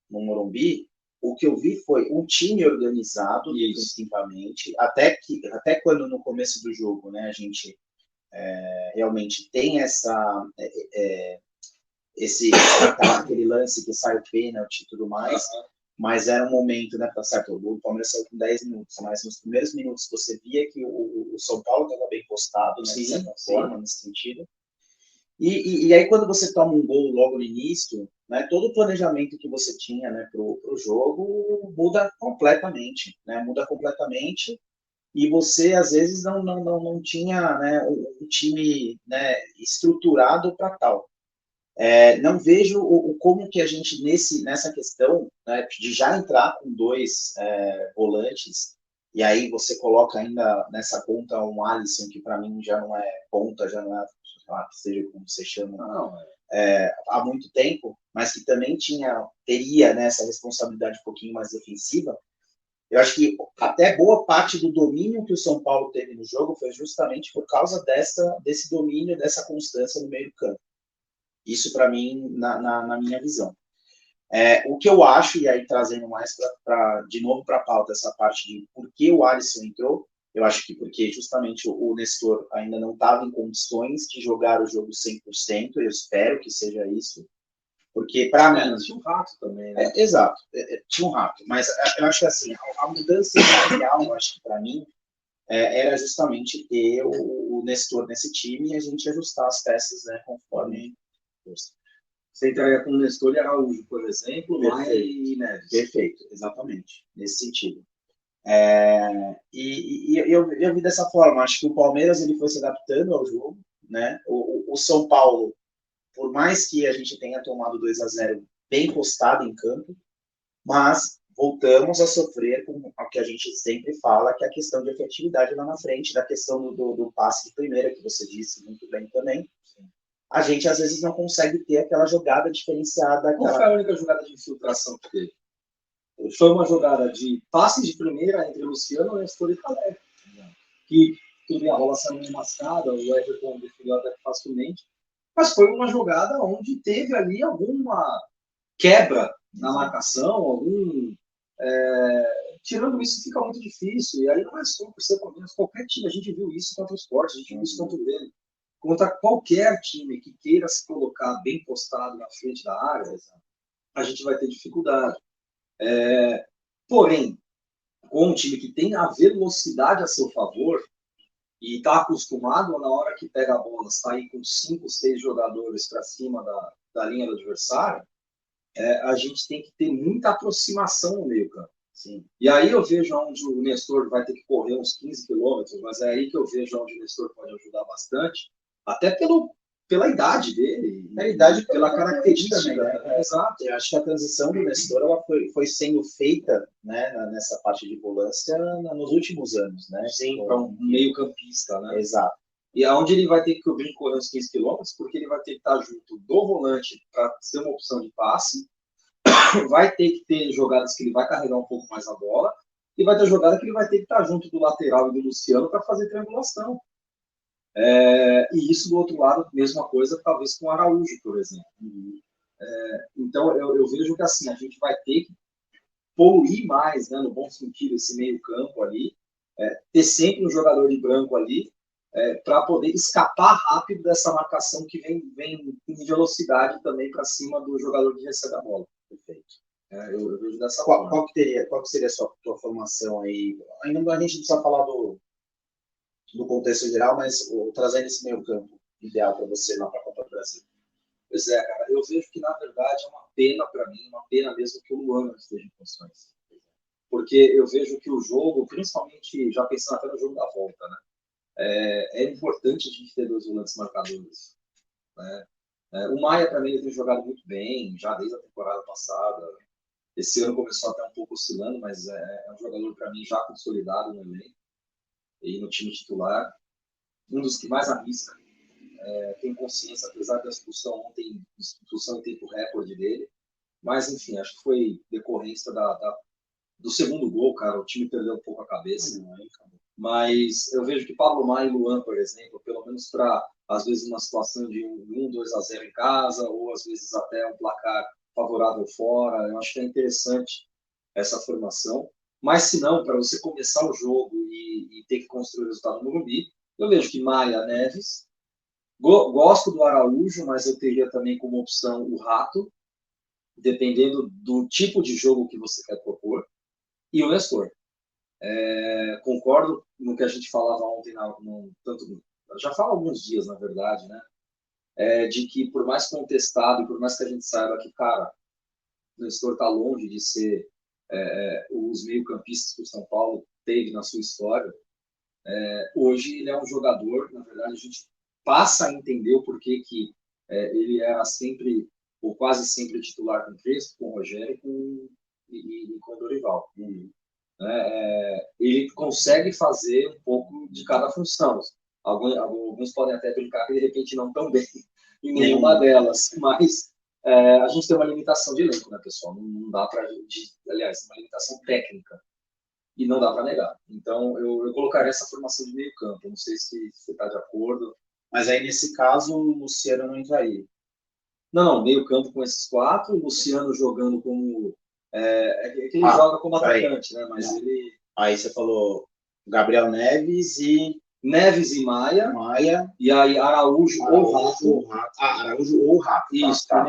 no Morumbi, o que eu vi foi um time organizado defensivamente, até quando no começo do jogo, né, a gente realmente tem aquele lance que sai o pênalti e tudo mais, mas era um momento, né, tá certo, o Palmeiras saiu com 10 minutos, mas nos primeiros minutos você via que o São Paulo estava bem postado, né, de certa forma, nesse sentido. E aí, quando você toma um gol logo no início, né, todo o planejamento que você tinha, né, para o jogo muda completamente, né, e você, às vezes, não tinha, né, um time, né, estruturado para tal. Não vejo como que a gente, nessa questão, né, de já entrar com 2 volantes, e aí você coloca ainda nessa conta um Alisson, que para mim já não é ponta, já não é, seja como você chama, há muito tempo, mas que também teria, né, essa responsabilidade um pouquinho mais defensiva. Eu acho que até boa parte do domínio que o São Paulo teve no jogo foi justamente por causa desse domínio, dessa constância no meio do campo. Isso, para mim, na minha visão. O que eu acho, e aí trazendo mais de novo para a pauta essa parte de por que o Alisson entrou, eu acho que porque justamente o Nestor ainda não estava em condições de jogar o jogo 100%, eu espero que seja isso, porque para mim... Tinha um rato também, né? Exato, tinha um rato, mas eu acho que assim, a mudança inicial, eu acho que para mim, era justamente ter o Nestor nesse time e a gente ajustar as peças, né, conforme... Você entraria com o Nestor e Araújo, por exemplo, Maia e Neves. Perfeito, exatamente, nesse sentido. E eu vi dessa forma, acho que o Palmeiras ele foi se adaptando ao jogo, né? O São Paulo, por mais que a gente tenha tomado 2-0 bem postado em campo, Mas voltamos a sofrer com o que a gente sempre fala, que é a questão de efetividade lá na frente, da questão do passe de primeira, que você disse muito bem também. A gente, às vezes, não consegue ter aquela jogada diferenciada. Qual foi a única jogada de infiltração que teve? Foi uma jogada de passe de primeira entre Luciano, Nestor e Caleb. Que teve a bola saindo mascada, o Everton definiu até facilmente. Mas foi uma jogada onde teve ali alguma quebra na marcação, tirando isso fica muito difícil, e aí não é só por ser Palmeiras, qualquer time, a gente viu isso contra o Sport, a gente viu isso contra o Grêmio, contra qualquer time que queira se colocar bem postado na frente da área, a gente vai ter dificuldade. Porém, com um time que tem a velocidade a seu favor, e está acostumado na hora que pega a bola, sair com 5, 6 jogadores para cima da linha do adversário, a gente tem que ter muita aproximação no meio campo. Sim. E aí eu vejo onde o Nestor vai ter que correr uns 15 quilômetros, mas é aí que eu vejo onde o Nestor pode ajudar bastante, até pela idade dele, pela característica. Né? Exato. Eu acho que a transição do Nestor ela foi sendo feita, né, nessa parte de volância nos últimos anos. Né? Sim, para um meio campista. Né? Exato. E aonde ele vai ter que correr uns 15 quilômetros, porque ele vai ter que estar junto do volante para ser uma opção de passe, vai ter que ter jogadas que ele vai carregar um pouco mais a bola, e vai ter jogada que ele vai ter que estar junto do lateral e do Luciano para fazer triangulação. E isso do outro lado, mesma coisa, talvez com o Araújo, por exemplo. Então, eu vejo que assim, a gente vai ter que poluir mais, né, no bom sentido, esse meio campo ali, ter sempre um jogador de branco ali, para poder escapar rápido dessa marcação que vem em velocidade também para cima do jogador que recebe a bola. Perfeito. Eu vejo dessa forma. Qual que seria a sua formação aí? Ainda a gente precisa falar do contexto geral, mas trazendo esse meio campo ideal para você lá para a Copa do Brasil. Pois é, cara, eu vejo que na verdade é uma pena para mim, uma pena mesmo que o Luan não esteja em condições. Porque eu vejo que o jogo, principalmente já pensando até no jogo da volta, né? É importante a gente ter 2 volantes marcadores. Né? O Maia, para mim, ele tem jogado muito bem, já desde a temporada passada. Esse ano começou até um pouco oscilando, mas é um jogador, para mim, já consolidado no elenco e no time titular. Um dos que mais arrisca, tem consciência, apesar da expulsão ontem, expulsão em tempo recorde dele. Mas, enfim, acho que foi decorrência do segundo gol, cara. O time perdeu um pouco a cabeça. Mas eu vejo que Pablo Maia e Luan, por exemplo, pelo menos para, às vezes, uma situação de 1-2-0 em casa, ou às vezes até um placar favorável fora, eu acho que é interessante essa formação. Mas se não, para você começar o jogo e ter que construir o resultado no Morumbi, eu vejo que Maia, Neves, gosto do Araújo, mas eu teria também como opção o Rato, dependendo do tipo de jogo que você quer propor, e o Nestor. Concordo no que a gente falava ontem, já fala alguns dias, na verdade, né? De que por mais contestado e por mais que a gente saiba que, cara, o Nestor está longe de ser os meio-campistas que o São Paulo teve na sua história, hoje ele é um jogador, na verdade, a gente passa a entender o porquê que ele era sempre, ou quase sempre, titular com o Crespo, com o Rogério e com o Dorival. Ele consegue fazer um pouco de cada função. Alguns podem até brincar que de repente não tão bem em nenhuma delas, mas a gente tem uma limitação de elenco, né, pessoal? Não dá para aliás, uma limitação técnica e não dá para negar. Então eu colocaria essa formação de meio campo. Não sei se você está de acordo. Mas aí nesse caso o Luciano não entraria. Não, meio campo com esses 4, o Luciano jogando como que ele joga como atacante, né? Mas ele. Aí você falou Gabriel Neves e Maia. E aí Araújo ou Rato. Araújo ou Rato. Isso, tá.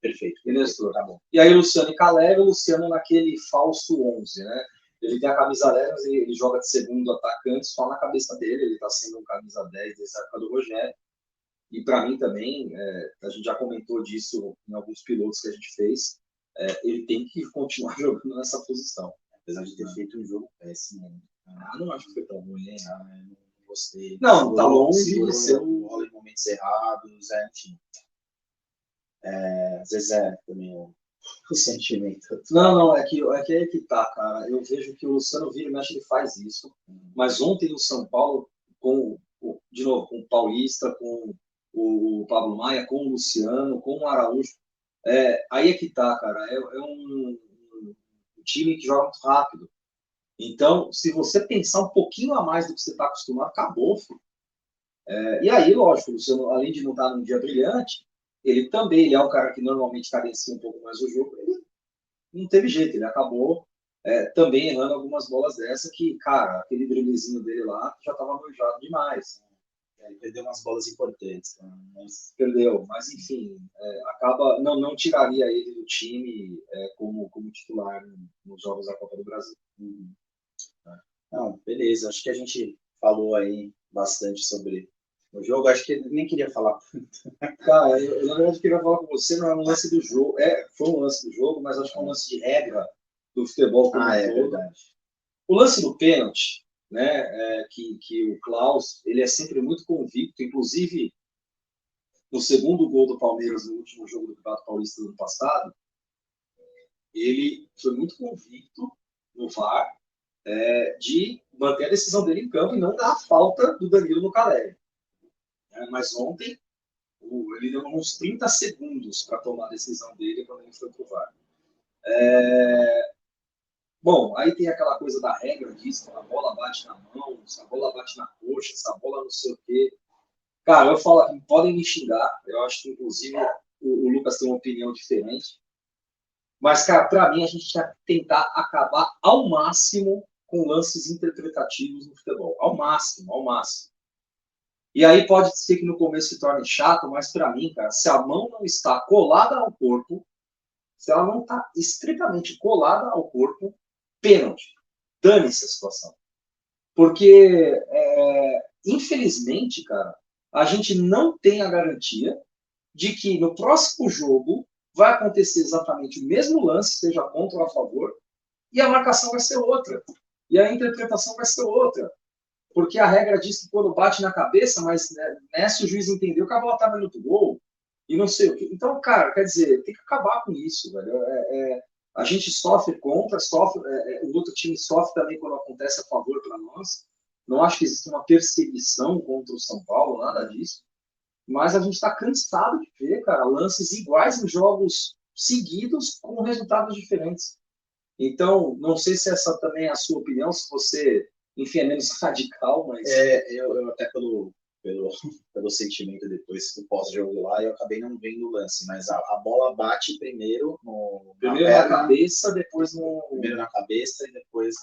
Perfeito. Nestor. Tá bom. E aí Luciano e Caleb, o Luciano naquele falso 11, né? Ele tem a camisa 10, mas ele joga de segundo atacante só na cabeça dele. Ele está sendo um camisa 10 desde a época do Rogério. E para mim também, a gente já comentou disso em alguns pilotos que a gente fez, ele tem que continuar jogando nessa posição. Apesar de ter feito um jogo péssimo. Não acho que foi tão ruim, não gostei. Não, tá longe de ser bola em momentos errados, enfim. Às vezes também o sentimento. Não, é que é que tá, cara. Eu vejo que o Luciano vira e mexe, ele faz isso. Mas ontem no São Paulo, de novo, com o Paulista, com o Pablo Maia, com o Luciano, com o Araújo, aí é que tá, cara. É um time que joga muito rápido. Então, se você pensar um pouquinho a mais do que você está acostumado, acabou, filho. E aí, lógico, o Luciano, além de não estar num dia brilhante, ele é um cara que normalmente cadencia um pouco mais o jogo, ele não teve jeito, ele acabou também errando algumas bolas dessa que, cara, aquele driblezinho dele lá já estava manjado demais. Ele perdeu umas bolas importantes. Perdeu, mas enfim, acaba, não tiraria ele do time como titular nos Jogos da Copa do Brasil. Não, beleza, acho que a gente falou aí bastante sobre o jogo, acho que ele nem queria falar. Cara, eu na verdade queria falar com você, não é um lance do jogo, foi um lance do jogo, mas acho que é um lance de regra do futebol como um todo. Verdade. O lance do pênalti, né, que o Klaus, ele é sempre muito convicto, inclusive no segundo gol do Palmeiras no último jogo do Campeonato Paulista do ano passado, ele foi muito convicto no VAR de manter a decisão dele em campo e não dar a falta do Danilo no Caleri. Mas ontem ele deu uns 30 segundos para tomar a decisão dele quando ele foi pro VAR. Bom, aí tem aquela coisa da regra disso, se a bola bate na mão, se a bola bate na coxa, se a bola não sei o quê. Cara, eu falo aqui, podem me xingar, eu acho que inclusive o Lucas tem uma opinião diferente. Mas, cara, para mim a gente tem que tentar acabar ao máximo com lances interpretativos no futebol. Ao máximo, ao máximo. E aí pode ser que no começo se torne chato, mas para mim, cara, se a mão não está colada ao corpo, se ela não está estritamente colada ao corpo, pênalti. Dane-se a situação. Porque, infelizmente, cara, a gente não tem a garantia de que no próximo jogo vai acontecer exatamente o mesmo lance, seja contra ou a favor, e a marcação vai ser outra. E a interpretação vai ser outra. Porque a regra diz que quando bate na cabeça, mas nessa o juiz entendeu que a bola estava indo pro gol, e não sei o quê. Então, cara, quer dizer, tem que acabar com isso, velho. A gente sofre contra, o outro time sofre também quando acontece a favor para nós. Não acho que existe uma perseguição contra o São Paulo, nada disso. Mas a gente está cansado de ver, cara, lances iguais em jogos seguidos com resultados diferentes. Então, não sei se essa também é a sua opinião, se você, enfim, é menos radical, mas... Eu até pelo sentimento depois do pós-jogo lá, eu acabei não vendo o lance, mas a bola bate primeiro na cabeça, depois no... Primeiro na cabeça e depois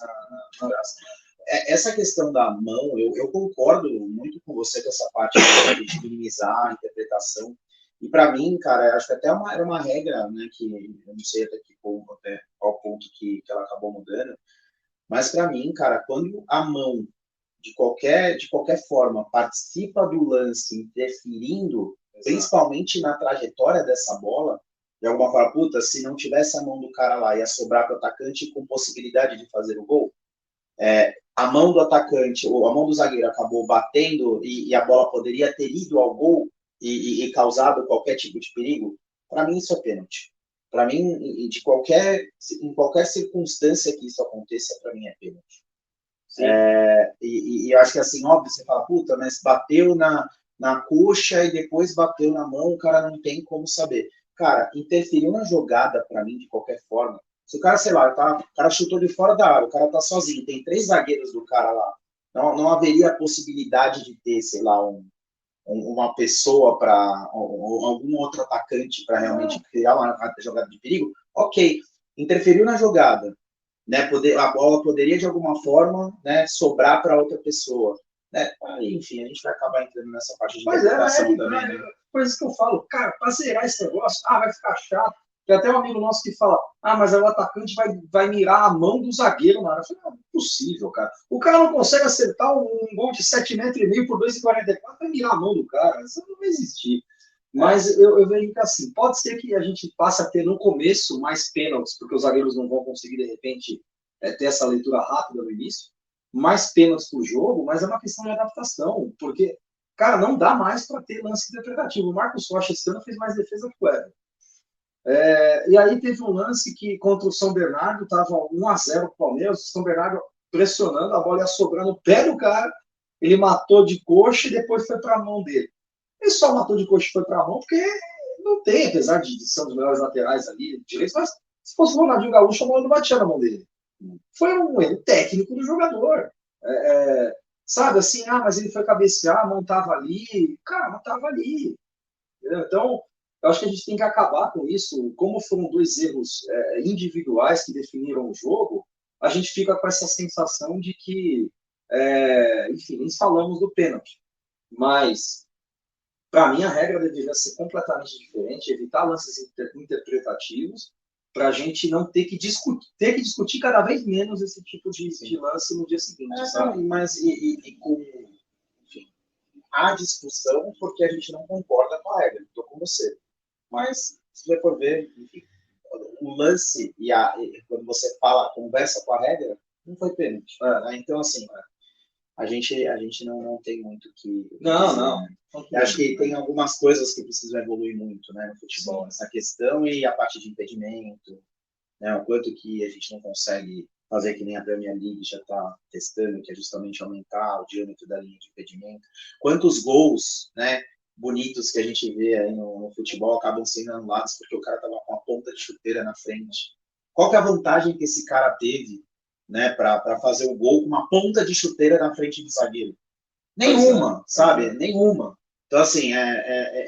no braço. Essa questão da mão, eu concordo muito com você com essa parte de minimizar a interpretação. E para mim, cara, acho que até era uma regra, né, que eu não sei até qual ponto que ela acabou mudando, mas para mim, cara, quando a mão de qualquer forma participa do lance interferindo, principalmente na trajetória dessa bola, de alguma forma, puta, se não tivesse a mão do cara lá, ia sobrar para o atacante com possibilidade de fazer o gol. A mão do atacante, ou a mão do zagueiro acabou batendo e a bola poderia ter ido ao gol e causado qualquer tipo de perigo, para mim isso é pênalti. Para mim, em qualquer circunstância que isso aconteça, para mim é pênalti. E eu acho que assim, óbvio, você fala, puta, mas bateu na coxa e depois bateu na mão, o cara não tem como saber. Cara, interferiu na jogada, para mim, de qualquer forma. Se o cara, sei lá, o cara chutou de fora da área, o cara tá sozinho, tem 3 zagueiros do cara lá, não haveria a possibilidade de ter, sei lá, uma pessoa para algum outro atacante para realmente criar uma jogada de perigo? Ok, interferiu na jogada, né? A bola poderia de alguma forma, né, sobrar para outra pessoa, né? Aí, enfim, a gente vai acabar entrando nessa parte de interpretação também, né? Coisas que eu falo, cara, para zerar esse negócio, vai ficar chato. Tem até um amigo nosso que fala, mas o atacante vai mirar a mão do zagueiro na área. Eu falei, não é possível, cara. O cara não consegue acertar um gol de 7,5 metros por 2,44, vai mirar a mão do cara. Isso não vai existir. Mas eu vejo que assim, pode ser que a gente passe a ter no começo mais pênaltis, porque os zagueiros não vão conseguir, de repente, ter essa leitura rápida no início, mais pênaltis por jogo, mas é uma questão de adaptação, porque, cara, não dá mais para ter lance interpretativo. O Marcos Rocha esse ano fez mais defesa que o Everton. E aí teve um lance que contra o São Bernardo, estava 1-0 para o Palmeiras, o São Bernardo pressionando, a bola ia sobrar no pé do cara, ele matou de coxa e depois foi para a mão dele. Ele só matou de coxa e foi para a mão porque não tem, apesar de ser um dos melhores laterais ali, direitos, mas se fosse o Ronaldinho Gaúcho, a bola não batia na mão dele. Foi um erro técnico do jogador. Sabe assim, mas ele foi cabecear, a mão estava ali. Cara, não estava ali. Entendeu? Então, eu acho que a gente tem que acabar com isso. Como foram dois erros individuais que definiram o jogo, a gente fica com essa sensação de que, enfim, nem falamos do pênalti. Mas, para mim, a regra deveria ser completamente diferente, evitar lances interpretativos, para a gente não ter que discutir cada vez menos esse tipo de lance no dia seguinte. Sabe? Mas com, enfim, há discussão porque a gente não concorda com a regra, estou com você. Mas, se você for ver, enfim, o lance quando você conversa com a regra, não foi pênalti. Então, assim, a gente não tem muito que... Não. Acho que tem algumas coisas que precisam evoluir muito, né, no futebol. Sim. Essa questão e a parte de impedimento, né, o quanto que a gente não consegue fazer que nem a Premier League já está testando, que é justamente aumentar o diâmetro da linha de impedimento. Quantos gols, né, bonitos que a gente vê aí no futebol acabam sendo anulados porque o cara estava com a ponta de chuteira na frente. Qual que é a vantagem que esse cara teve, né, para fazer o gol com uma ponta de chuteira na frente do zagueiro? Nenhuma, sabe? Nenhuma. Então, assim,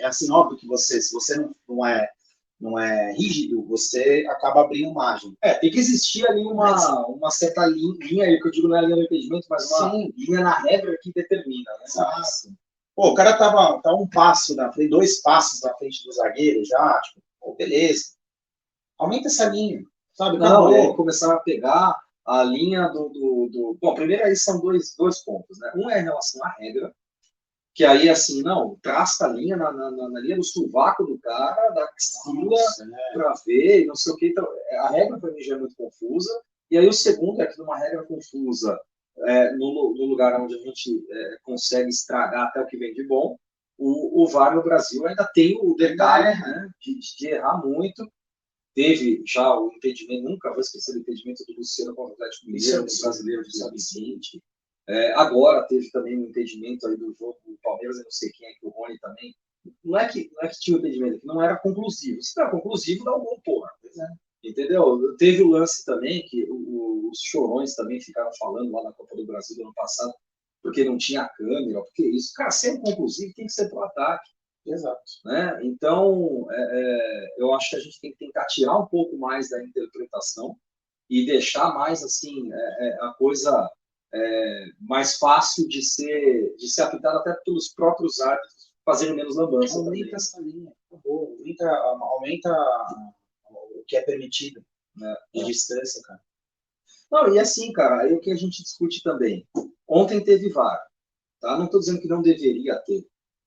assim, óbvio que se você não é rígido, você acaba abrindo margem. Tem que existir ali uma certa linha aí, que eu digo não é a linha do impedimento, mas uma linha na regra que determina, né? Exato. Pô, o cara tá um passo na frente, 2 passos na frente do zagueiro já, tipo, pô, beleza. Aumenta essa linha, sabe? Não, começar a pegar a linha Bom, primeiro aí são dois pontos, né? Um é em relação à regra, que aí, assim, não, traça a linha na linha do sovaco do cara, da axila, para ver, não sei o que. Então, a regra, para mim, já é muito confusa. E aí, o segundo é que, numa regra confusa, no lugar onde a gente consegue estragar até o que vem de bom, o VAR no Brasil ainda tem o detalhe, né, de errar muito. Teve já o impedimento, nunca vou esquecer do impedimento do Luciano contra o Atlético Mineiro, no Brasileiro de 2020. Agora teve também um impedimento aí do jogo do Palmeiras, eu não sei quem é, que o Rony também. Não é que tinha um impedimento, que não era conclusivo. Se não era conclusivo, dá um gol, porra. Entendeu? Teve o lance também, que os chorões também ficaram falando lá na Copa do Brasil do ano passado, porque não tinha câmera, porque isso. Cara, sendo conclusivo, tem que ser pro ataque. Exato. Né? Então, eu acho que a gente tem que tentar tirar um pouco mais da interpretação e deixar mais assim a coisa mais fácil de ser apitada até pelos próprios árbitros fazerem menos lambança. Aumenta essa linha, aumenta o que é permitido, né, de distância, cara. Não, e assim, cara, aí o que a gente discute também. Ontem teve VAR, tá? Não estou dizendo que não deveria ter,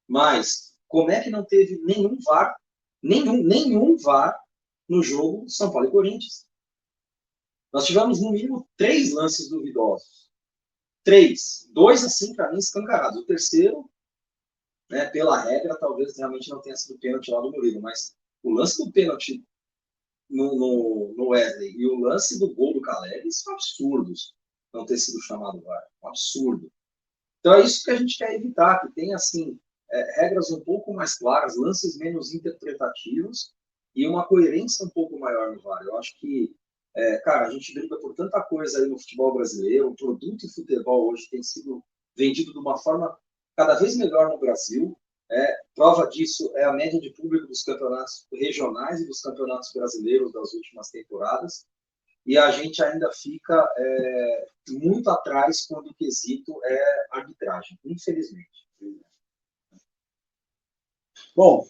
mas como é que não teve nenhum VAR, nenhum VAR no jogo São Paulo e Corinthians? Nós tivemos, no mínimo, 3 lances duvidosos. 3. 2, assim, para mim, escancarados. O terceiro, né, pela regra, talvez realmente não tenha sido pênalti lá do Murilo, mas o lance do pênalti no Wesley e o lance do gol do Caleri são absurdos não ter sido chamado VAR. Um absurdo. Então, é isso que a gente quer evitar, que tenha, assim, regras um pouco mais claras, lances menos interpretativos e uma coerência um pouco maior no VAR. Eu acho que, cara, a gente briga por tanta coisa aí no futebol brasileiro, o produto de futebol hoje tem sido vendido de uma forma cada vez melhor no Brasil. Prova disso é a média de público dos campeonatos regionais e dos campeonatos brasileiros das últimas temporadas. E a gente ainda fica muito atrás quando o quesito é arbitragem, infelizmente. Bom,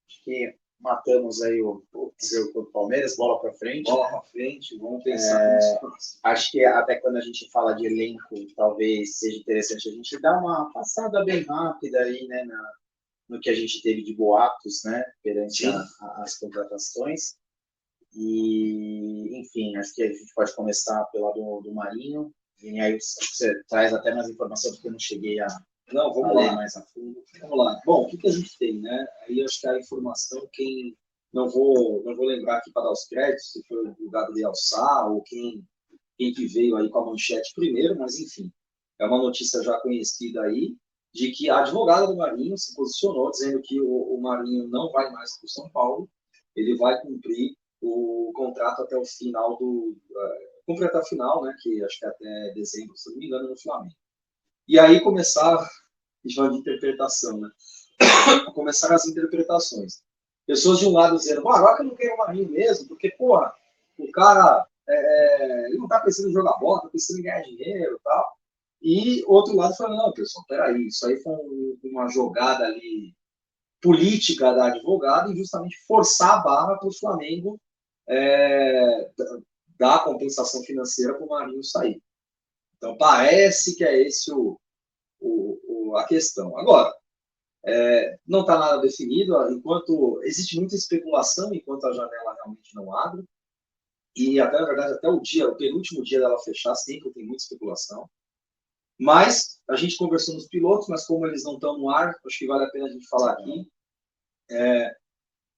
acho que matamos aí o jogo contra o Palmeiras, bola para frente. Bola para frente, vamos pensar nisso. Acho que até quando a gente fala de elenco, talvez seja interessante a gente dar uma passada bem rápida aí, né, no que a gente teve de boatos, né, perante as contratações. E, enfim, acho que a gente pode começar pela do Marinho, e aí você traz até mais informação, porque eu não cheguei a ler mais a fundo. Vamos lá. Bom, o que a gente tem, né? Aí acho que a informação, quem não vou lembrar aqui para dar os créditos, se foi o Gabriel Sá ou quem que veio aí com a manchete primeiro, mas enfim, é uma notícia já conhecida aí, de que a advogada do Marinho se posicionou dizendo que o Marinho não vai mais para o São Paulo, ele vai cumprir o contrato até o final cumprir até o final, né, que acho que é até dezembro, se não me engano, no Flamengo. E aí começaram, a gente vai de interpretação, né? Começaram as interpretações. Pessoas de um lado dizendo, agora que eu não quero o Marinho mesmo, porque, porra, o cara ele não tá pensando em jogar bola, tá pensando em ganhar dinheiro e tal. E outro lado falando, não, pessoal, peraí, isso aí foi uma jogada ali política da advogada e justamente forçar a barra para o Flamengo dar compensação financeira para o Marinho sair. Então, parece que é esse a questão. Agora, não está nada definido, enquanto existe muita especulação, enquanto a janela realmente não abre, e até, na verdade, até o penúltimo dia dela fechar, sempre tem muita especulação. Mas a gente conversou nos pilotos, mas como eles não estão no ar, acho que vale a pena a gente falar aqui.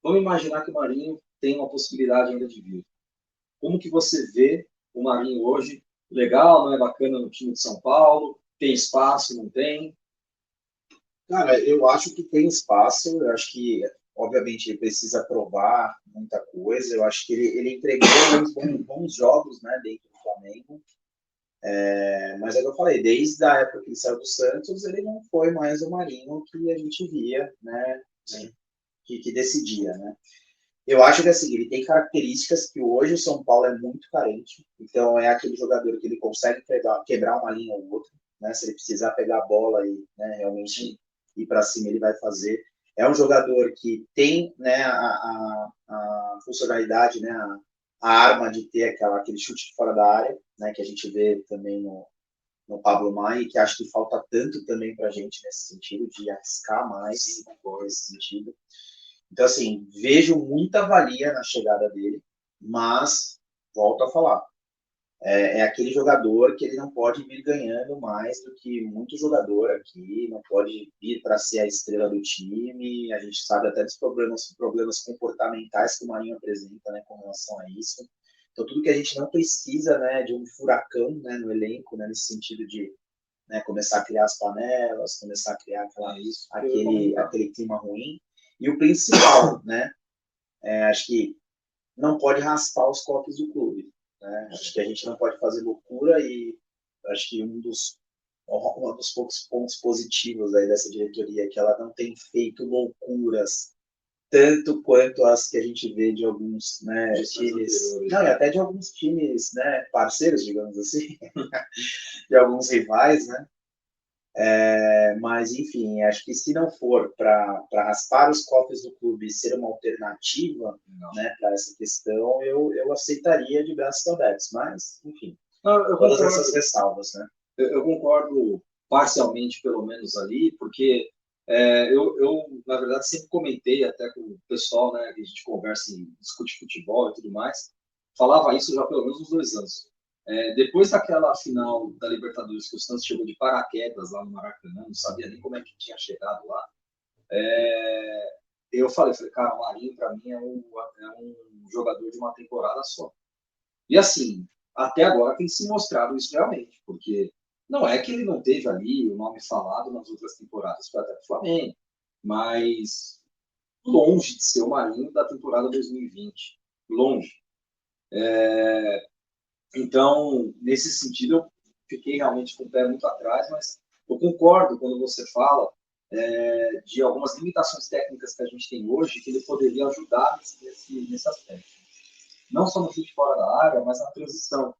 Vamos imaginar que o Marinho tem uma possibilidade ainda de vir. Como que você vê o Marinho hoje? Legal, não é bacana no time de São Paulo? Tem espaço, não tem? Cara, eu acho que tem espaço, eu acho que, obviamente, ele precisa provar muita coisa, eu acho que ele entregou uns bons jogos, né, dentro do Flamengo, mas é o que eu falei, desde a época que ele saiu do Santos, ele não foi mais o Marinho que a gente via, né, que decidia, né. Eu acho que, assim, ele tem características que hoje o São Paulo é muito carente, então é aquele jogador que ele consegue quebrar uma linha ou outra, né, se ele precisar pegar a bola e, né, realmente ir para cima, ele vai fazer. É um jogador que tem, né, a funcionalidade, né, a arma de ter aquele chute fora da área, né, que a gente vê também no Pablo Maia, que acho que falta tanto também para a gente nesse sentido, de arriscar mais nesse sentido. Então, assim, vejo muita valia na chegada dele, mas, volto a falar, é aquele jogador que ele não pode vir ganhando mais do que muito jogador aqui, não pode vir para ser a estrela do time. A gente sabe até dos problemas comportamentais que o Marinho apresenta, né, com relação a isso. Então, tudo que a gente não precisa, né, de um furacão, né, no elenco, né, nesse sentido de, né, começar a criar as panelas, começar a criar aquele clima ruim. E o principal, né, acho que não pode raspar os cofres do clube. Né? Acho que a gente não pode fazer loucura e acho que um dos poucos pontos positivos aí dessa diretoria é que ela não tem feito loucuras tanto quanto as que a gente vê de alguns, né, times, não, e até de alguns times, né, parceiros, digamos assim, de alguns rivais, né, mas, enfim, acho que se não for para raspar os cofres do clube e ser uma alternativa, né, para essa questão, eu aceitaria de braços abertos. Mas, enfim, todas essas ressalvas. Né? Eu concordo parcialmente, pelo menos ali, porque na verdade, sempre comentei até com o pessoal, né, que a gente conversa e discute futebol e tudo mais, falava isso já pelo menos uns 2 anos. Depois daquela final da Libertadores que o Santos chegou de paraquedas lá no Maracanã, não sabia nem como é que tinha chegado lá, eu falei, cara, o Marinho para mim é um jogador de uma temporada só. E assim, até agora tem se mostrado isso realmente, porque não é que ele não teve ali o nome falado nas outras temporadas, foi até o Flamengo, mas longe de ser o Marinho da temporada 2020, longe. Então, nesse sentido, eu fiquei realmente com o pé muito atrás, mas eu concordo quando você fala de algumas limitações técnicas que a gente tem hoje, que ele poderia ajudar nesse aspecto. Não só no chute fora da área, mas na transição.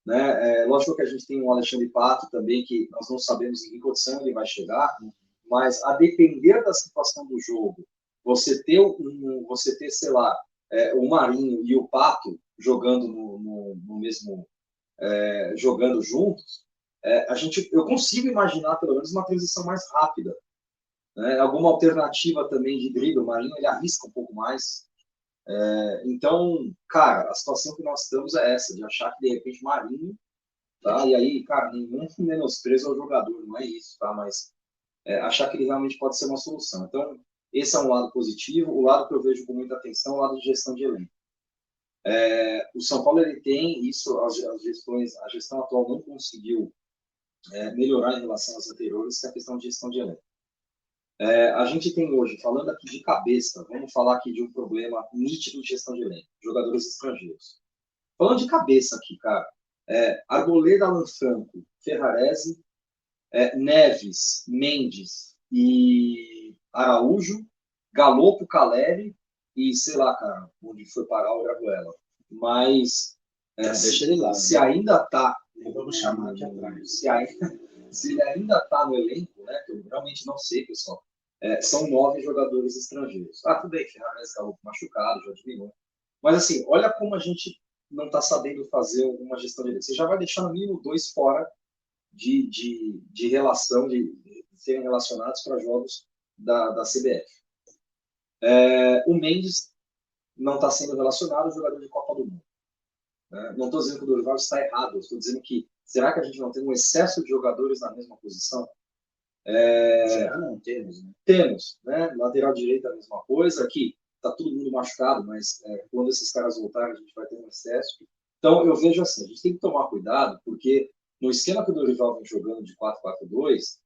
Né? Lógico que a gente tem o Alexandre Pato também, que nós não sabemos em que condição ele vai chegar, mas a depender da situação do jogo, você ter sei lá, o Marinho e o Pato jogando no mesmo, jogando juntos, eu consigo imaginar pelo menos uma transição mais rápida, né? Alguma alternativa também de drible. O Marinho ele arrisca um pouco mais. Então, cara, a situação que nós estamos é essa, de achar que de repente o Marinho, tá? E aí, cara, nenhum menosprezo ao jogador, não é isso, tá? Mas achar que ele realmente pode ser uma solução. Então, Esse é um lado positivo. O lado que eu vejo com muita atenção é o lado de gestão de elenco. O São Paulo ele tem isso, a gestão atual não conseguiu melhorar em relação às anteriores, que é a questão de gestão de elenco. A gente tem hoje, falando aqui de cabeça, vamos falar aqui de um problema nítido de gestão de elenco, jogadores estrangeiros. Falando de cabeça aqui, cara, Arboleda, Alan Franco, Ferrarese, Neves, Mendes e Araújo, Galopo, Caleri e sei lá, cara, onde foi parar o Araguela. Mas deixa ele lá. Se ainda está, vamos chamar aqui atrás. Se ele ainda está no elenco, né, que eu realmente não sei, pessoal, são 9 jogadores estrangeiros. Tudo bem, Ferrarese, Galopo machucado, já diminuiu. Mas assim, olha como a gente não está sabendo fazer uma gestão de elenco. Você já vai deixar no mínimo 2 fora de relação, de serem relacionados para jogos da CBF. O Mendes não está sendo relacionado ao jogador de Copa do Mundo. Não estou dizendo que o Dorival está errado, estou dizendo que será que a gente não tem um excesso de jogadores na mesma posição? Será? Não temos, né? Temos, né? Lateral direito a mesma coisa, aqui está todo mundo machucado, mas quando esses caras voltarem a gente vai ter um excesso. Então eu vejo assim, a gente tem que tomar cuidado, porque no esquema que o Dorival vem jogando de 4-4-2,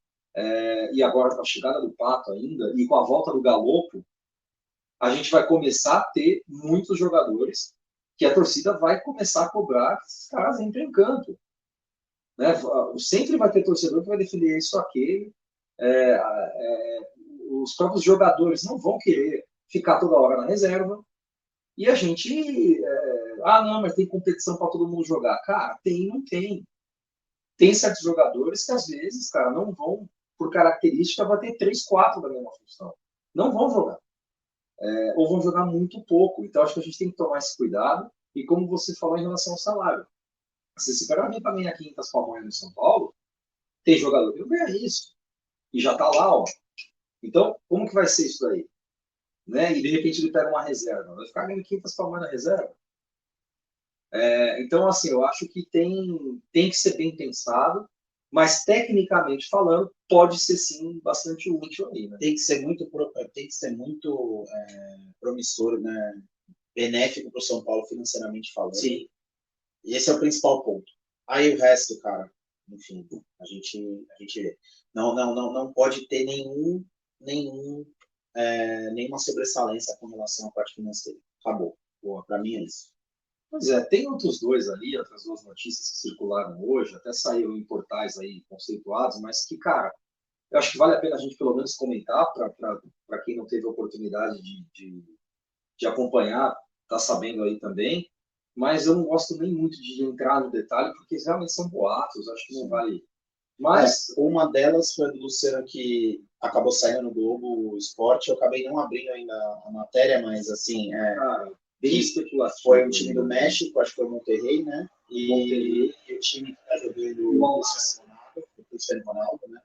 e agora com a chegada do Pato ainda, e com a volta do Galopo, a gente vai começar a ter muitos jogadores que a torcida vai começar a cobrar que esses caras entrem em campo. Né? Sempre vai ter torcedor que vai defender isso ou aquele. Os próprios jogadores não vão querer ficar toda hora na reserva. E a gente... não, mas tem competição para todo mundo jogar. Cara, tem e não tem. Tem certos jogadores que, às vezes, cara, não vão, por característica, bater 3, 4 da mesma função. Não vão jogar. Ou vão jogar muito pouco. Então, acho que a gente tem que tomar esse cuidado. E como você falou em relação ao salário. Se esse cara vem para ganhar 500 pamonhas no São Paulo, tem jogador que não ganha isso. E já está lá, ó. Então, como que vai ser isso daí? Né? E, de repente, ele pega uma reserva. Vai ficar ganhando 500 pamonhas na reserva? Então, assim, eu acho que tem que ser bem pensado, mas, tecnicamente falando, pode ser, sim, bastante útil aí, né? Tem que ser muito promissor, né? Benéfico para o São Paulo financeiramente falando. Sim. E esse é o principal ponto. Aí o resto, cara, enfim, a gente não pode ter nenhuma sobressalência com relação à parte financeira. Acabou. Para mim é isso. Pois tem outros dois ali, outras 2 notícias que circularam hoje, até saíram em portais aí conceituados, mas que, cara, eu acho que vale a pena a gente pelo menos comentar para quem não teve a oportunidade de acompanhar, tá sabendo aí também, mas eu não gosto nem muito de entrar no detalhe, porque realmente são boatos, acho que não vale. Mas uma delas foi a do Luciano, que acabou saindo no Globo Esporte. Eu acabei não abrindo ainda a matéria, mas assim, bem especulativo. Foi um time do México, acho que foi o Monterrey, né? E o time que está jogando o Cristiano Ronaldo, né?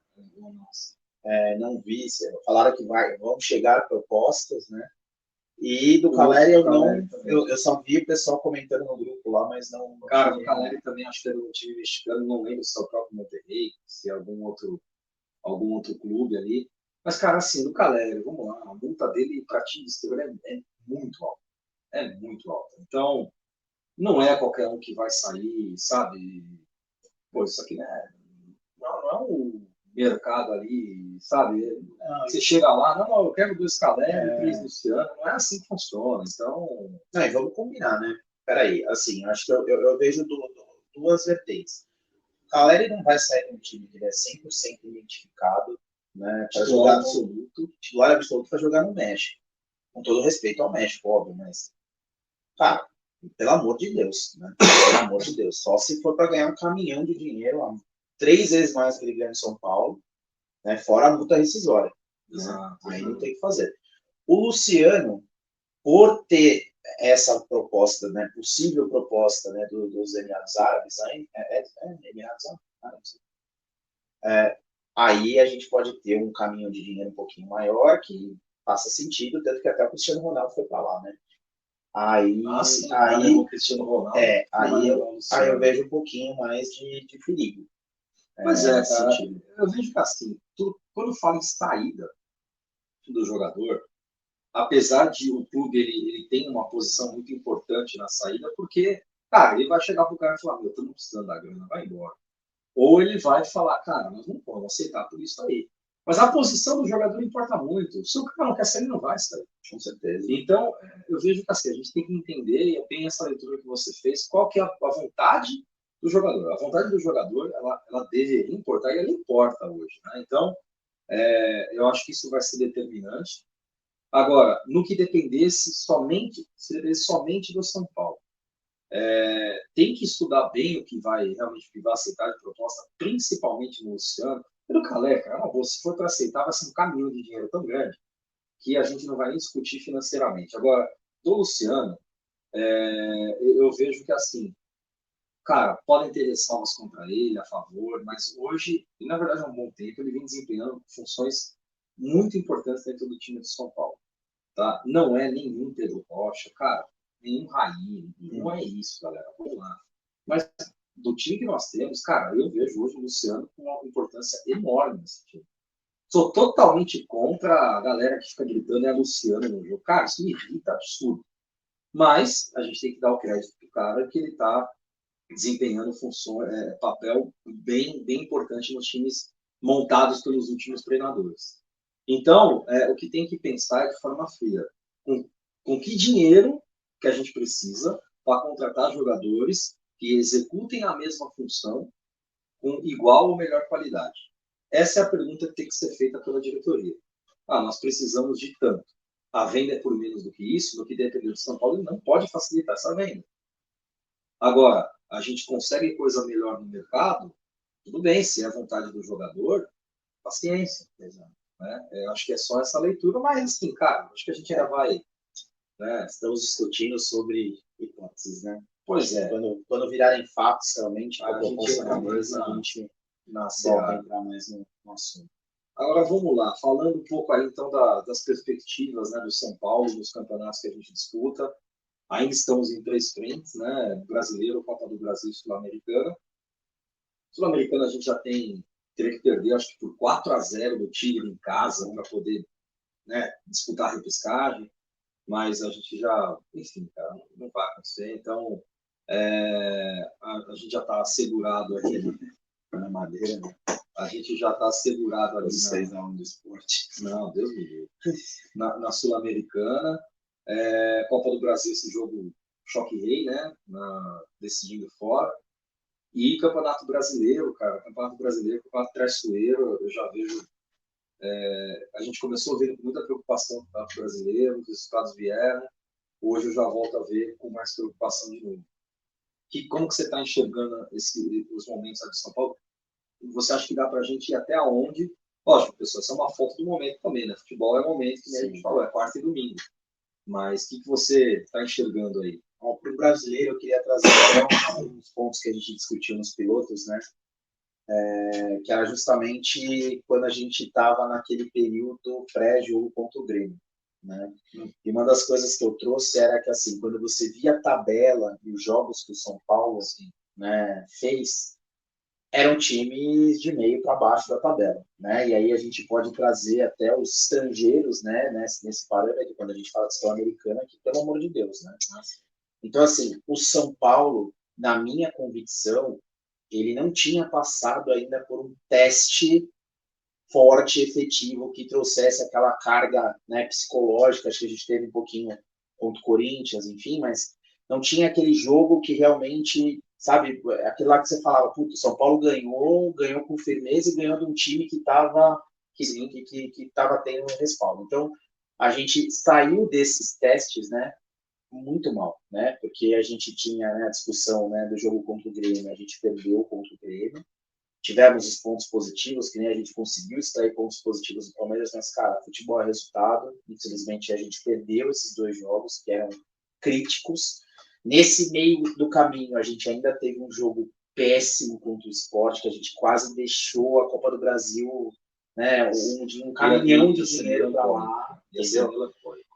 Não vi, falaram que vão chegar propostas, né? E do Caleri eu só vi o pessoal comentando no grupo lá, mas não. Cara, o Caleri também acho que era um time mexicano, não lembro se é o próprio Monterrey, se é algum outro clube ali. Mas, cara, assim, do Caleri, vamos lá, a multa dele para time exterior é muito alta. É muito alta. Então, não é qualquer um que vai sair, sabe? Pô, isso aqui não é um mercado ali, sabe? Você chega lá, não, eu quero 2 Caleri, 3 Luciano, não é assim que funciona, então... Não, e vamos combinar, né? Peraí, assim, acho que eu vejo duas vertentes. O Caleri não vai sair de um time que ele é 100% identificado, né? Para jogar titular absoluto para jogar no México. Com todo respeito ao México, óbvio, mas... Cara, pelo amor de Deus, né? Pelo amor de Deus. Só se for para ganhar um caminhão de dinheiro, 3 vezes mais que ele ganha em São Paulo, né? Fora a multa rescisória. Né? Aí não tem o que fazer. O Luciano, por ter essa proposta, né, possível proposta, né, dos Emirados Árabes, Emirados Árabes, aí a gente pode ter um caminhão de dinheiro um pouquinho maior que faça sentido, tanto que até o Cristiano Ronaldo foi para lá, né? Aí o Cristiano Ronaldo. Aí eu vejo um pouquinho mais de perigo. Mas cara, eu vejo que assim, quando fala em saída, do jogador, apesar de o clube ele tem uma posição muito importante na saída, porque, cara, ele vai chegar pro cara e falar, meu, eu tô não precisando da grana, vai embora. Ou ele vai falar, cara, nós não podemos aceitar por isso aí. Mas a posição do jogador importa muito. Se o cara não quer sair, ele não vai sair. Com certeza. Então, eu vejo que assim, a gente tem que entender, e é bem essa leitura que você fez, qual que é a vontade do jogador. A vontade do jogador, ela deveria importar, e ela importa hoje. Né? Então, eu acho que isso vai ser determinante. Agora, no que dependesse somente do São Paulo, tem que estudar bem o que vai realmente aceitar de proposta, principalmente no Luciano. E no Calé, cara, se for para aceitar, vai ser um caminho de dinheiro tão grande que a gente não vai nem discutir financeiramente. Agora, do Luciano, eu vejo que assim, cara, podem ter ressalvas contra ele, a favor, mas hoje, e na verdade há um bom tempo, ele vem desempenhando funções muito importantes dentro do time de São Paulo. Tá? Não é nenhum Pedro Rocha, cara, nenhum Raí, não é isso, galera, vamos lá. Mas do time que nós temos, cara, eu vejo hoje o Luciano com uma importância enorme nesse time. Sou totalmente contra a galera que fica gritando Luciano no jogo. Cara, isso me irrita absurdo. Mas a gente tem que dar o crédito pro cara que ele está desempenhando papel bem importante nos times montados pelos últimos treinadores. Então, o que tem que pensar é de forma fria. Com que dinheiro que a gente precisa para contratar jogadores que executem a mesma função com igual ou melhor qualidade? Essa é a pergunta que tem que ser feita pela diretoria. Nós precisamos de tanto. A venda é por menos do que isso, no que depender do São Paulo, ele não pode facilitar essa venda. Agora, a gente consegue coisa melhor no mercado, tudo bem, se é a vontade do jogador, paciência. Né? Eu acho que é só essa leitura, mas assim, cara, acho que a gente ainda vai. Né? Estamos discutindo sobre hipóteses, né? Pois é. Quando virarem fatos, realmente, a gente na mesa, a gente volta entrar mais no assunto. Agora vamos lá, falando um pouco aí então das perspectivas, né, do São Paulo, dos campeonatos que a gente disputa. Ainda estamos em 3 frentes, né? Brasileiro, Copa do Brasil e Sul-Americana. Sul-Americana a gente já teria que perder, acho que por 4-0 do Tigre em casa para poder, né, disputar a repescagem. Mas a gente já, enfim, cara, não vai acontecer. Então, a gente já está assegurado aqui na Madeira, né? A gente já está assegurado ali 6-1 do Esporte. Não, Deus me livre. Na Sul-Americana, Copa do Brasil, esse jogo choque rei, né? Decidindo fora. E Campeonato Brasileiro, cara, Campeonato Campeonato traiçoeiro, eu já vejo. A gente começou vendo com muita preocupação o Campeonato Brasileiro, os resultados vieram. Hoje eu já volto a ver com mais preocupação de novo. Como que você está enxergando os momentos de São Paulo? Você acha que dá para a gente ir até onde? Lógico, pessoal, isso é uma foto do momento também, né? Futebol é momento, que a gente falou, é quarta e domingo. Mas o que você está enxergando aí? Para o brasileiro, eu queria trazer uns pontos que a gente discutiu nos pilotos, né? Que era justamente quando a gente estava naquele período pré-jogo contra o Grêmio. Né? E uma das coisas que eu trouxe era que, assim, quando você via a tabela e os jogos que o São Paulo né, fez, eram times de meio para baixo da tabela, né? E aí a gente pode trazer até os estrangeiros, né, nesse parâmetro, quando a gente fala de Sul-Americana, que pelo amor de Deus, né? Então, assim, o São Paulo, na minha convicção, ele não tinha passado ainda por um teste forte, efetivo, que trouxesse aquela carga, né, psicológica. Acho que a gente teve um pouquinho contra o Corinthians, enfim, mas não tinha aquele jogo que realmente, sabe, aquilo lá que você falava, puto, São Paulo ganhou com firmeza e ganhou de um time que estava tendo um respaldo. Então, a gente saiu desses testes, né, muito mal, né, porque a gente tinha, né, a discussão, né, do jogo contra o Grêmio, a gente perdeu contra o Grêmio, tivemos os pontos positivos, que nem a gente conseguiu extrair pontos positivos do Palmeiras, mas, cara, futebol é resultado. Infelizmente, a gente perdeu esses 2 jogos, que eram críticos. Nesse meio do caminho, a gente ainda teve um jogo péssimo contra o Sport, que a gente quase deixou a Copa do Brasil, né, um caminhão de dinheiro para lá, entendeu?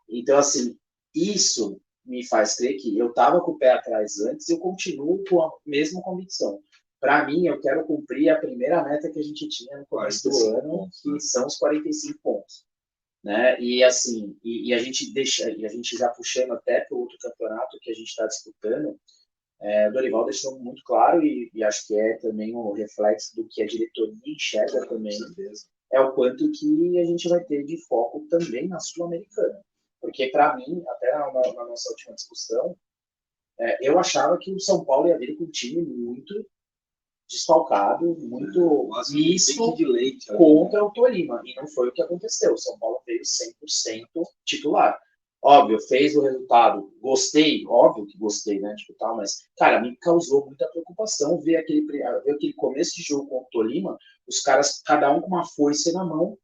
Então, assim, isso me faz crer que eu estava com o pé atrás antes e eu continuo com a mesma convicção. Para mim, eu quero cumprir a primeira meta que a gente tinha no começo do ano, que são os 45 pontos. né? E assim, a gente já puxando até para o outro campeonato que a gente está disputando, o Dorival deixou muito claro, e acho que é também um reflexo do que a diretoria enxerga também, é o quanto que a gente vai ter de foco também na Sul-Americana. Porque, para mim, até na nossa última discussão, eu achava que o São Paulo ia vir com um time muito desfalcado, muito misto de leite, contra o Tolima. E não foi o que aconteceu. O São Paulo veio 100% titular. Óbvio, fez o resultado. Gostei, óbvio que gostei, né? Tipo, tal, mas, cara, me causou muita preocupação ver aquele começo de jogo contra o Tolima, os caras, cada um com uma foice na mão,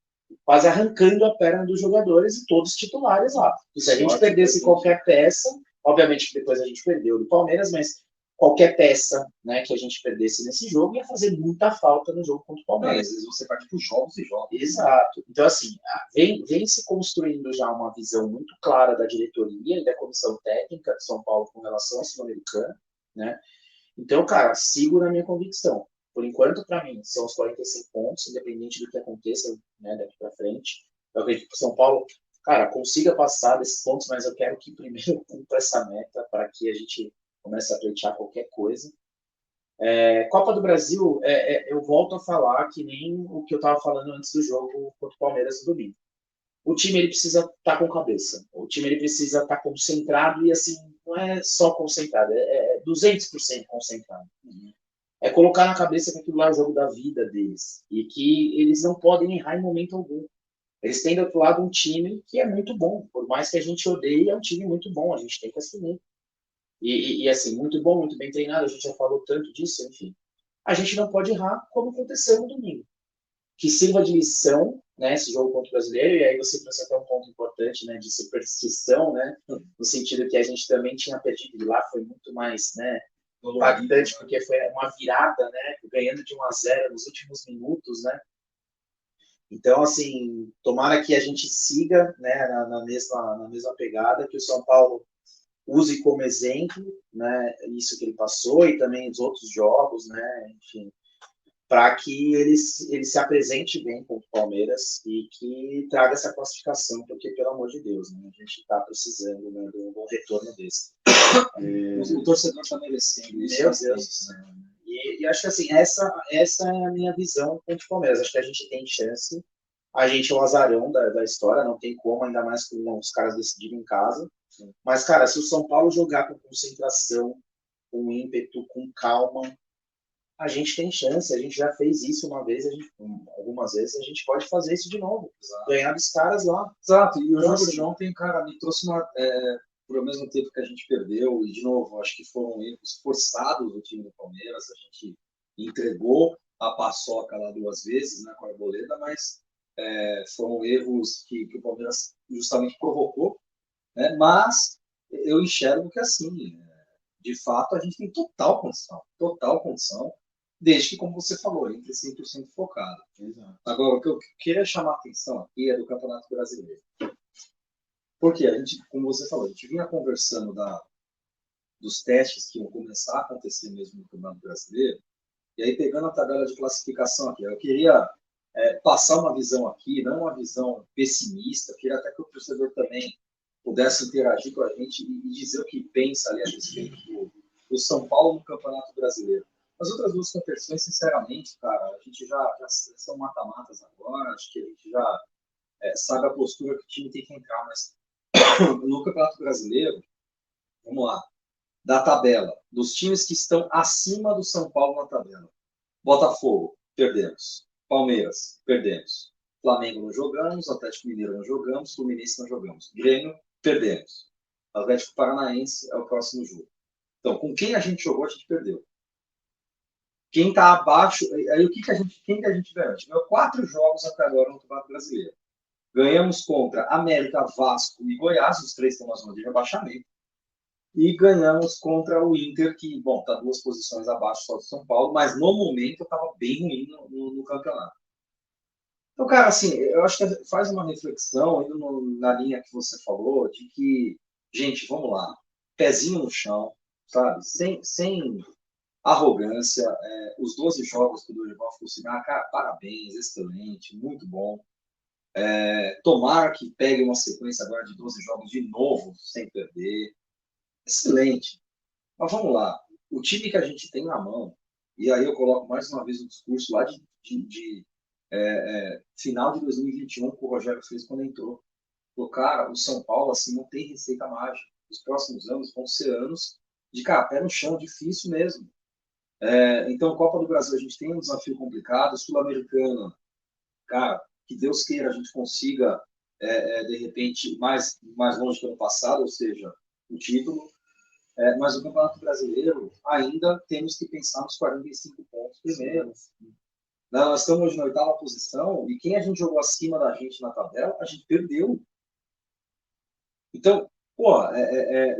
quase arrancando a perna dos jogadores e todos titulares lá. E se a gente perdesse qualquer peça, obviamente que depois a gente perdeu do Palmeiras, mas qualquer peça, né, que a gente perdesse nesse jogo ia fazer muita falta no jogo contra o Palmeiras. Às vezes você parte por jogos e jogos. Exato. Então, assim, vem se construindo já uma visão muito clara da diretoria e da comissão técnica de São Paulo com relação à Sul-Americana, né? Então, cara, sigo na minha convicção. Por enquanto, para mim, são os 45 pontos, independente do que aconteça, né, daqui para frente. Eu acredito que o São Paulo, cara, consiga passar desses pontos, mas eu quero que primeiro cumpra essa meta para que a gente comece a pleitear qualquer coisa. Copa do Brasil, eu volto a falar que nem o que eu estava falando antes do jogo contra o Palmeiras no domingo. O time ele precisa estar com cabeça. O time ele precisa estar concentrado e assim, não é só concentrado, é 200% concentrado. É colocar na cabeça que aquilo lá é o jogo da vida deles e que eles não podem errar em momento algum. Eles têm do outro lado um time que é muito bom, por mais que a gente odeie, é um time muito bom, a gente tem que assumir. E assim, muito bom, muito bem treinado, a gente já falou tanto disso, enfim. A gente não pode errar como aconteceu no domingo. Que sirva de lição, né, esse jogo contra o Brasileiro, e aí você trouxe até um ponto importante, né, de superstição, né, no sentido que a gente também tinha perdido de lá, foi muito mais, né, impactante, porque foi uma virada, né, ganhando de 1-0 nos últimos minutos, né. Então, assim, tomara que a gente siga, né, na mesma pegada, que o São Paulo use como exemplo, né, isso que ele passou e também os outros jogos, né, enfim, para que ele se apresente bem contra o Palmeiras e que traga essa classificação, porque, pelo amor de Deus, né, a gente está precisando, né, de um retorno desse. O torcedor está merecendo isso. Meu Deus. E acho que assim, essa é a minha visão contra o Palmeiras. Acho que a gente tem chance. A gente é o azarão da história, não tem como, ainda mais com os caras decidirem em casa. Mas, cara, se o São Paulo jogar com concentração, com ímpeto, com calma, a gente tem chance. A gente já fez isso uma vez, algumas vezes, a gente pode fazer isso de novo. Exato. Ganhar dos caras lá. Exato, e o jogo de ontem, cara, me trouxe por ao mesmo tempo que a gente perdeu, e de novo, acho que foram erros forçados do time do Palmeiras, a gente entregou a paçoca lá 2 vezes, né, com a Arboleda, mas foram erros que o Palmeiras justamente provocou, né, mas eu enxergo que assim, de fato, a gente tem total condição, desde que, como você falou, entre 100% focado. Exato. Agora, o que eu queria chamar a atenção aqui é do Campeonato Brasileiro. Porque a gente, como você falou, a gente vinha conversando dos testes que iam começar a acontecer mesmo no Campeonato Brasileiro, e aí pegando a tabela de classificação aqui, eu queria passar uma visão aqui, não uma visão pessimista, queria até que o torcedor também pudesse interagir com a gente e dizer o que pensa ali a respeito do São Paulo no Campeonato Brasileiro. As outras 2 competições, sinceramente, cara, a gente já são mata-matas agora, acho que a gente já sabe a postura que o time tem que entrar, mas no Campeonato Brasileiro, vamos lá, da tabela, dos times que estão acima do São Paulo na tabela. Botafogo, perdemos. Palmeiras, perdemos. Flamengo não jogamos, Atlético Mineiro não jogamos, Fluminense não jogamos. Grêmio, perdemos. Atlético Paranaense é o próximo jogo. Então, com quem a gente jogou, a gente perdeu. Quem está abaixo, aí quem que a gente ganhou? A gente ganhou 4 jogos até agora no Campeonato Brasileiro. Ganhamos contra América, Vasco e Goiás, os 3 estão na zona de rebaixamento. E ganhamos contra o Inter, que, bom, está 2 posições abaixo só do São Paulo, mas no momento estava bem ruim no campeonato. Então, cara, assim, eu acho que faz uma reflexão, indo na linha que você falou, de que, gente, vamos lá, pezinho no chão, sabe? Sem arrogância. Os 12 jogos que o Dorival ficou assim, cara, parabéns, excelente, muito bom. Tomara que pegue uma sequência agora de 12 jogos de novo, sem perder. Excelente. Mas vamos lá. O time que a gente tem na mão, e aí eu coloco mais uma vez o discurso lá de final de 2021 que o Rogério fez quando entrou. Falou, cara, o São Paulo assim, não tem receita mágica. Os próximos anos vão ser anos de pé no chão, difícil mesmo. Então, Copa do Brasil, a gente tem um desafio complicado. Sul-Americana, cara, que Deus queira a gente consiga, de repente, mais longe que ano passado, ou seja, o título. Mas o Campeonato Brasileiro, ainda temos que pensar nos 45 pontos primeiros. Nós estamos hoje na 8ª posição, e quem a gente jogou acima da gente na tabela, a gente perdeu. Então,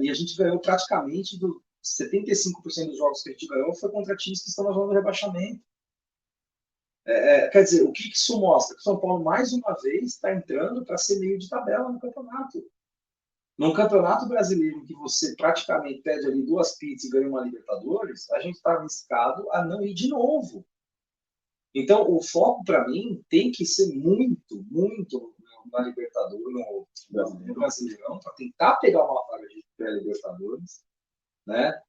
e a gente ganhou praticamente 75% dos jogos que a gente ganhou foi contra times que estão na zona do rebaixamento. Quer dizer, o que isso mostra? Que o São Paulo, mais uma vez, está entrando para ser meio de tabela no campeonato. Num campeonato brasileiro que você praticamente pede ali 2 pizzas e ganha uma Libertadores, a gente está arriscado a não ir de novo. Então, o foco, para mim, tem que ser muito, muito na Libertadores, no Brasileirão, para tentar pegar uma vaga de pré-Libertadores, né?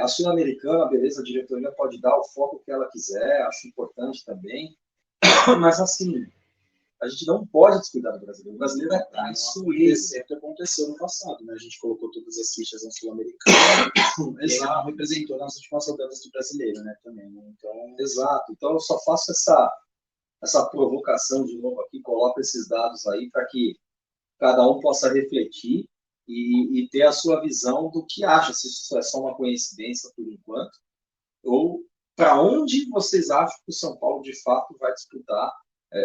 A Sul-Americana, beleza, a diretoria pode dar o foco que ela quiser, acho importante também, mas assim, a gente não pode descuidar do brasileiro. O brasileiro é traiçoeiro. Sempre aconteceu no passado, né? A gente colocou todas as fichas na Sul-Americana e ele não representou nas últimas rodadas do brasileiro, né? Também, né? Então... Exato. Então, eu só faço essa provocação de novo aqui, coloco esses dados aí para que cada um possa refletir e ter a sua visão do que acha, se isso é só uma coincidência por enquanto, ou para onde vocês acham que o São Paulo de fato vai disputar,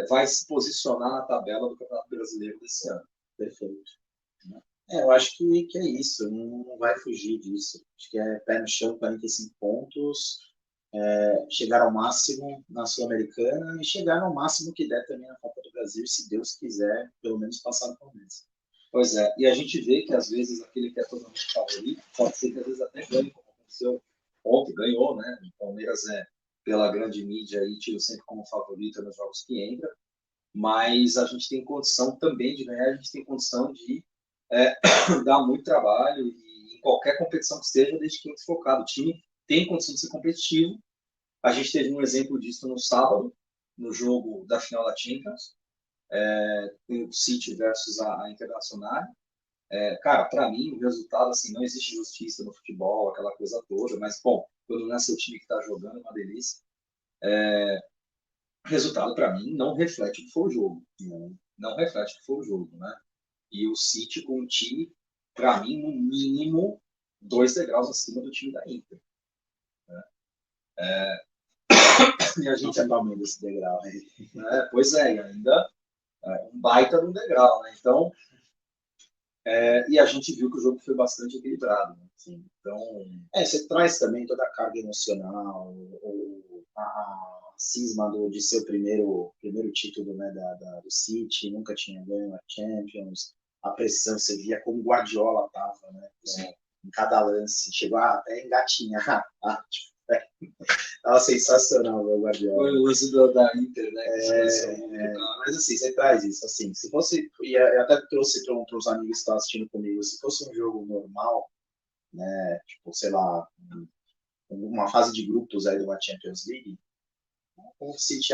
vai se posicionar na tabela do Campeonato Brasileiro desse ano. Perfeito. Eu acho que é isso, não vai fugir disso. Acho que é pé no chão, 45 pontos, chegar ao máximo na Sul-Americana e chegar ao máximo que der também na Copa do Brasil, se Deus quiser, pelo menos passar no Palmeiras. Pois é, e a gente vê que às vezes aquele que é totalmente favorito, pode ser que às vezes até ganhe, como aconteceu ontem, ganhou, né? O Palmeiras pela grande mídia aí, tira sempre como favorito nos jogos que entra, mas a gente tem condição também de ganhar, a gente tem condição de dar muito trabalho e em qualquer competição que esteja, desde que entre focado. O time tem condição de ser competitivo. A gente teve um exemplo disso no sábado, no jogo da final da Champions, o City versus a Internacional. Cara, para mim, o resultado, assim, não existe justiça no futebol, aquela coisa toda, mas, bom, quando não é seu time que está jogando, é uma delícia. O resultado, para mim, não reflete o que foi o jogo. Não reflete o que foi o jogo, né? E o City com um time, para mim, no mínimo, 2 degraus acima do time da Inter. Né? E a gente é Palmeiras desse degrau aí. Pois é, e ainda um baita no degrau, né? Então, e a gente viu que o jogo foi bastante equilibrado. Né? Assim, então, você traz também toda a carga emocional, a cisma de ser o primeiro título, né, do City, nunca tinha ganho a Champions, a pressão, você via como o Guardiola estava, né, em cada lance, chegou até engatinhar. Tava sensacional o Guardiola. Foi o lance da Inter, né? Mas assim, você traz isso. Assim, se fosse, e eu até trouxe para os amigos que estão assistindo comigo, se fosse um jogo normal, né, tipo, sei lá, uma fase de grupos aí de uma Champions League, o City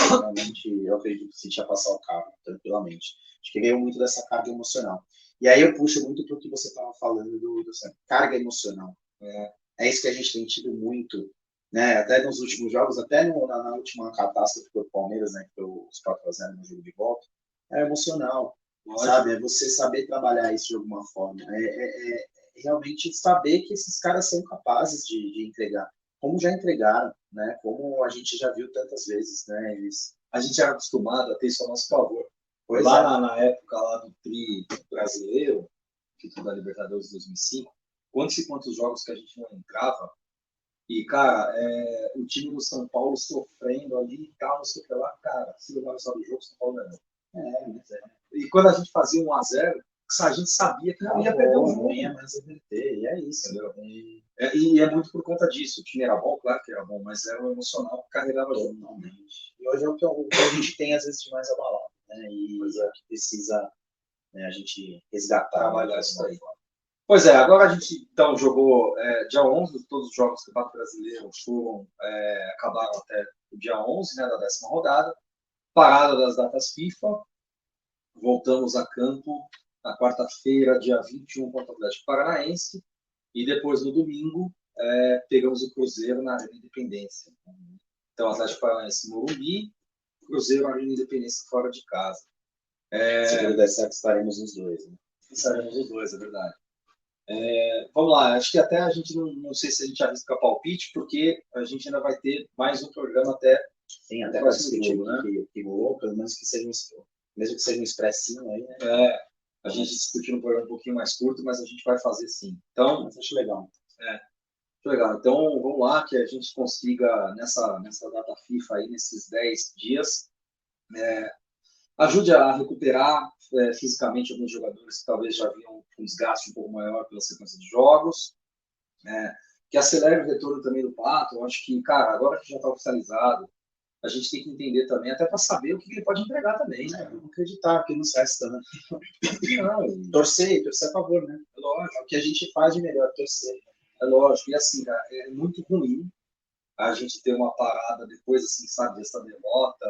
realmente, eu acredito que o City ia passar o carro tranquilamente. Acho que veio muito dessa carga emocional. E aí eu puxo muito para o que você estava falando dessa carga emocional. É isso que a gente tem tido muito, né? Até nos últimos jogos, até na última catástrofe do Palmeiras, né? Que foi os 4-0 no jogo de volta, é emocional, sabe? É você saber trabalhar isso de alguma forma. Realmente saber que esses caras são capazes de entregar. Como já entregaram, né? Como a gente já viu tantas vezes, né? A gente era acostumado a ter isso a nosso favor. Pois lá na época lá do tri brasileiro, título da Libertadores de 2005, quantos jogos que a gente não entrava, e, cara, o time do São Paulo sofrendo ali e tal, não sei o que lá, cara, se levar só do jogo, São Paulo ganhou. E quando a gente fazia 1-0, a gente sabia que não ia perder o jogo. Não ia mais reverter, e é isso. Entendeu? E é muito por conta disso. O time era bom, claro que era bom, mas era o emocional que carregava totalmente. E hoje é o que a gente tem, às vezes, de mais abalado. né? E é o que precisa, né, a gente resgatar. Trabalhar isso aí. Pois é, agora a gente então jogou dia 11, todos os jogos do Campeonato Brasileiro acabaram até o dia 11, né, da 10ª rodada, parada das datas FIFA, voltamos a campo na quarta-feira, dia 21, contra o Atlético Paranaense, e depois no domingo pegamos o Cruzeiro na Arena Independência. Então, Atlético Paranaense no Morumbi, Cruzeiro na Arena Independência fora de casa. Se der certo, estaremos os dois. Né? Estaremos os dois, é verdade. Vamos lá, acho que até a gente não sei se a gente arrisca palpite, porque a gente ainda vai ter mais um programa até para discutir, né? Que rolou, pelo menos que seja mesmo que seja um expressinho aí, né? A gente discutir um programa um pouquinho mais curto, mas a gente vai fazer sim. Então, acho legal. Legal. Então, vamos lá, que a gente consiga, nessa data FIFA aí, nesses 10 dias, ajude a recuperar fisicamente alguns jogadores que talvez já haviam um desgaste um pouco maior pela sequência de jogos, que acelere o retorno também do Pato. Eu acho que, cara, agora que já está oficializado, a gente tem que entender também, até para saber o que ele pode entregar também, né? Não acreditar que não resta, né? Não, torcer a favor, né? É lógico. É o que a gente faz de melhor, torcer. É lógico. E assim, cara, é muito ruim a gente ter uma parada depois, assim, sabe, dessa derrota,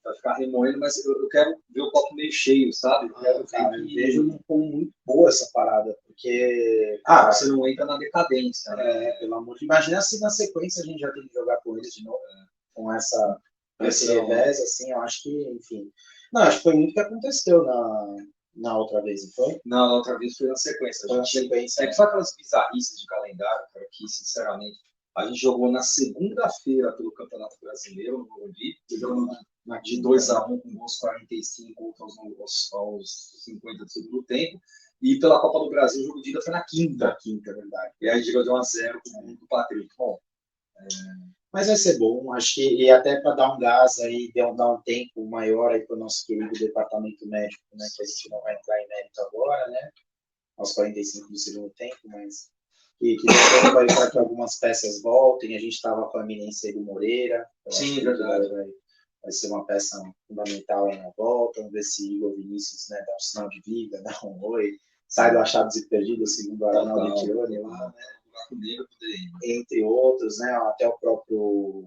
vai ficar remoendo, mas eu quero ver o copo meio cheio, sabe? Eu vejo como muito boa essa parada, porque... você não entra na decadência, né? Pelo amor de Deus. Imagina se na sequência a gente já tem que jogar com eles de novo, com esse revés, assim, eu acho que, enfim... Não, acho que foi muito o que aconteceu na outra vez, não foi? Não, na outra vez foi na sequência. Foi na sequência. Que só aquelas bizarrices de calendário, cara, que, sinceramente, a gente jogou na segunda-feira pelo Campeonato Brasileiro, no Morumbi, jogando de 2-1 com gols 45 aos 50 do segundo tempo, e pela Copa do Brasil o jogo de ida foi na quinta, é verdade. E aí jogou de 1-0 com o gol do Patrick. Bom, mas vai ser bom, acho que, e até para dar um gás aí, dar um tempo maior aí para o nosso querido departamento médico, né, que a gente não vai entrar em mérito agora, né, aos 45 do segundo tempo, mas que depois vai para que algumas peças voltem. A gente estava com a eminência aí do Moreira. Sim, verdade. Vai ser uma peça fundamental aí na volta. Vamos ver se Igor Vinícius, né, dá um sinal de vida, dá um oi, sai do Achados e Perdidos, segundo o Arnaldo Tironi lá, né? Entre outros, né, até o próprio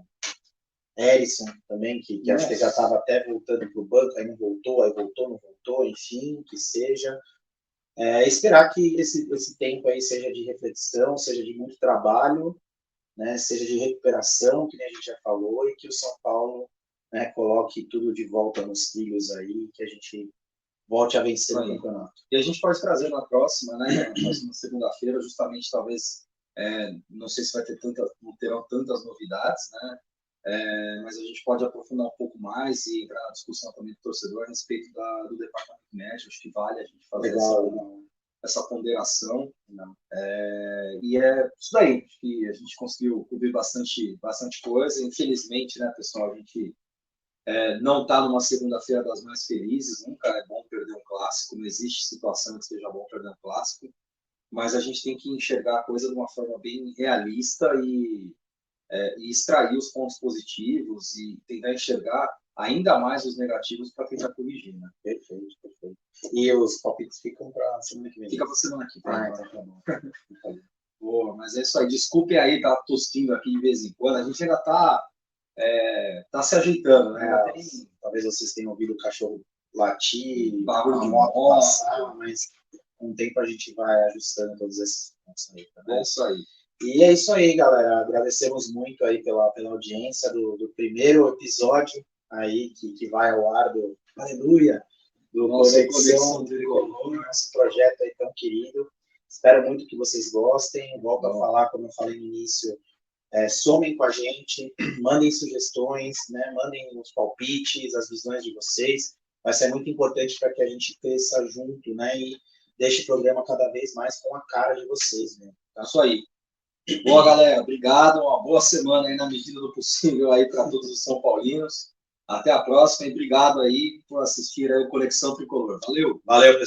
Erisson também, que acho que já estava até voltando para o banco, aí não voltou, não voltou, enfim, que seja. Esperar que esse tempo aí seja de reflexão, seja de muito trabalho, né, seja de recuperação, que nem a gente já falou, e que o São Paulo, né, coloque tudo de volta nos trilhos aí, que a gente volte a vencer o campeonato. E a gente pode trazer na próxima, né, na próxima segunda-feira, justamente, talvez, não sei se não terão tantas novidades, né, mas a gente pode aprofundar um pouco mais e entrar na discussão também do torcedor a respeito do departamento médico. Acho que vale a gente fazer essa ponderação. E é isso daí, que a gente conseguiu cobrir bastante coisa. Infelizmente, né, pessoal, a gente não está numa segunda-feira das mais felizes. Nunca é bom perder um clássico, não existe situação que seja bom perder um clássico, mas a gente tem que enxergar a coisa de uma forma bem realista e extrair os pontos positivos e tentar enxergar ainda mais os negativos para tentar corrigir, né? Perfeito. E os palpites ficam para a semana que vem? Fica para a semana que vem. Então tá bom. Boa, mas é isso aí. Desculpem aí, tá tossindo aqui de vez em quando. A gente ainda tá se ajeitando, né? Talvez vocês tenham ouvido o cachorro latir, barulho de moto passar, mas com o tempo a gente vai ajustando todos esses pontos aí, tá bom? É isso aí. E é isso aí, galera. Agradecemos muito aí pela audiência do primeiro episódio aí que vai ao ar do Aleluia, do Conexão Tricolor, nosso projeto aí tão querido. Espero muito que vocês gostem. Volto a falar, como eu falei no início, somem com a gente, mandem sugestões, né? Mandem os palpites, as visões de vocês. Vai ser muito importante para que a gente cresça junto, né? E deixe o programa cada vez mais com a cara de vocês, né? Tá isso aí. Boa, galera. Obrigado. Uma boa semana aí, na medida do possível, aí para todos os São Paulinos. Até a próxima e obrigado aí por assistir aí o Conexão Tricolor. Valeu. Valeu, pessoal.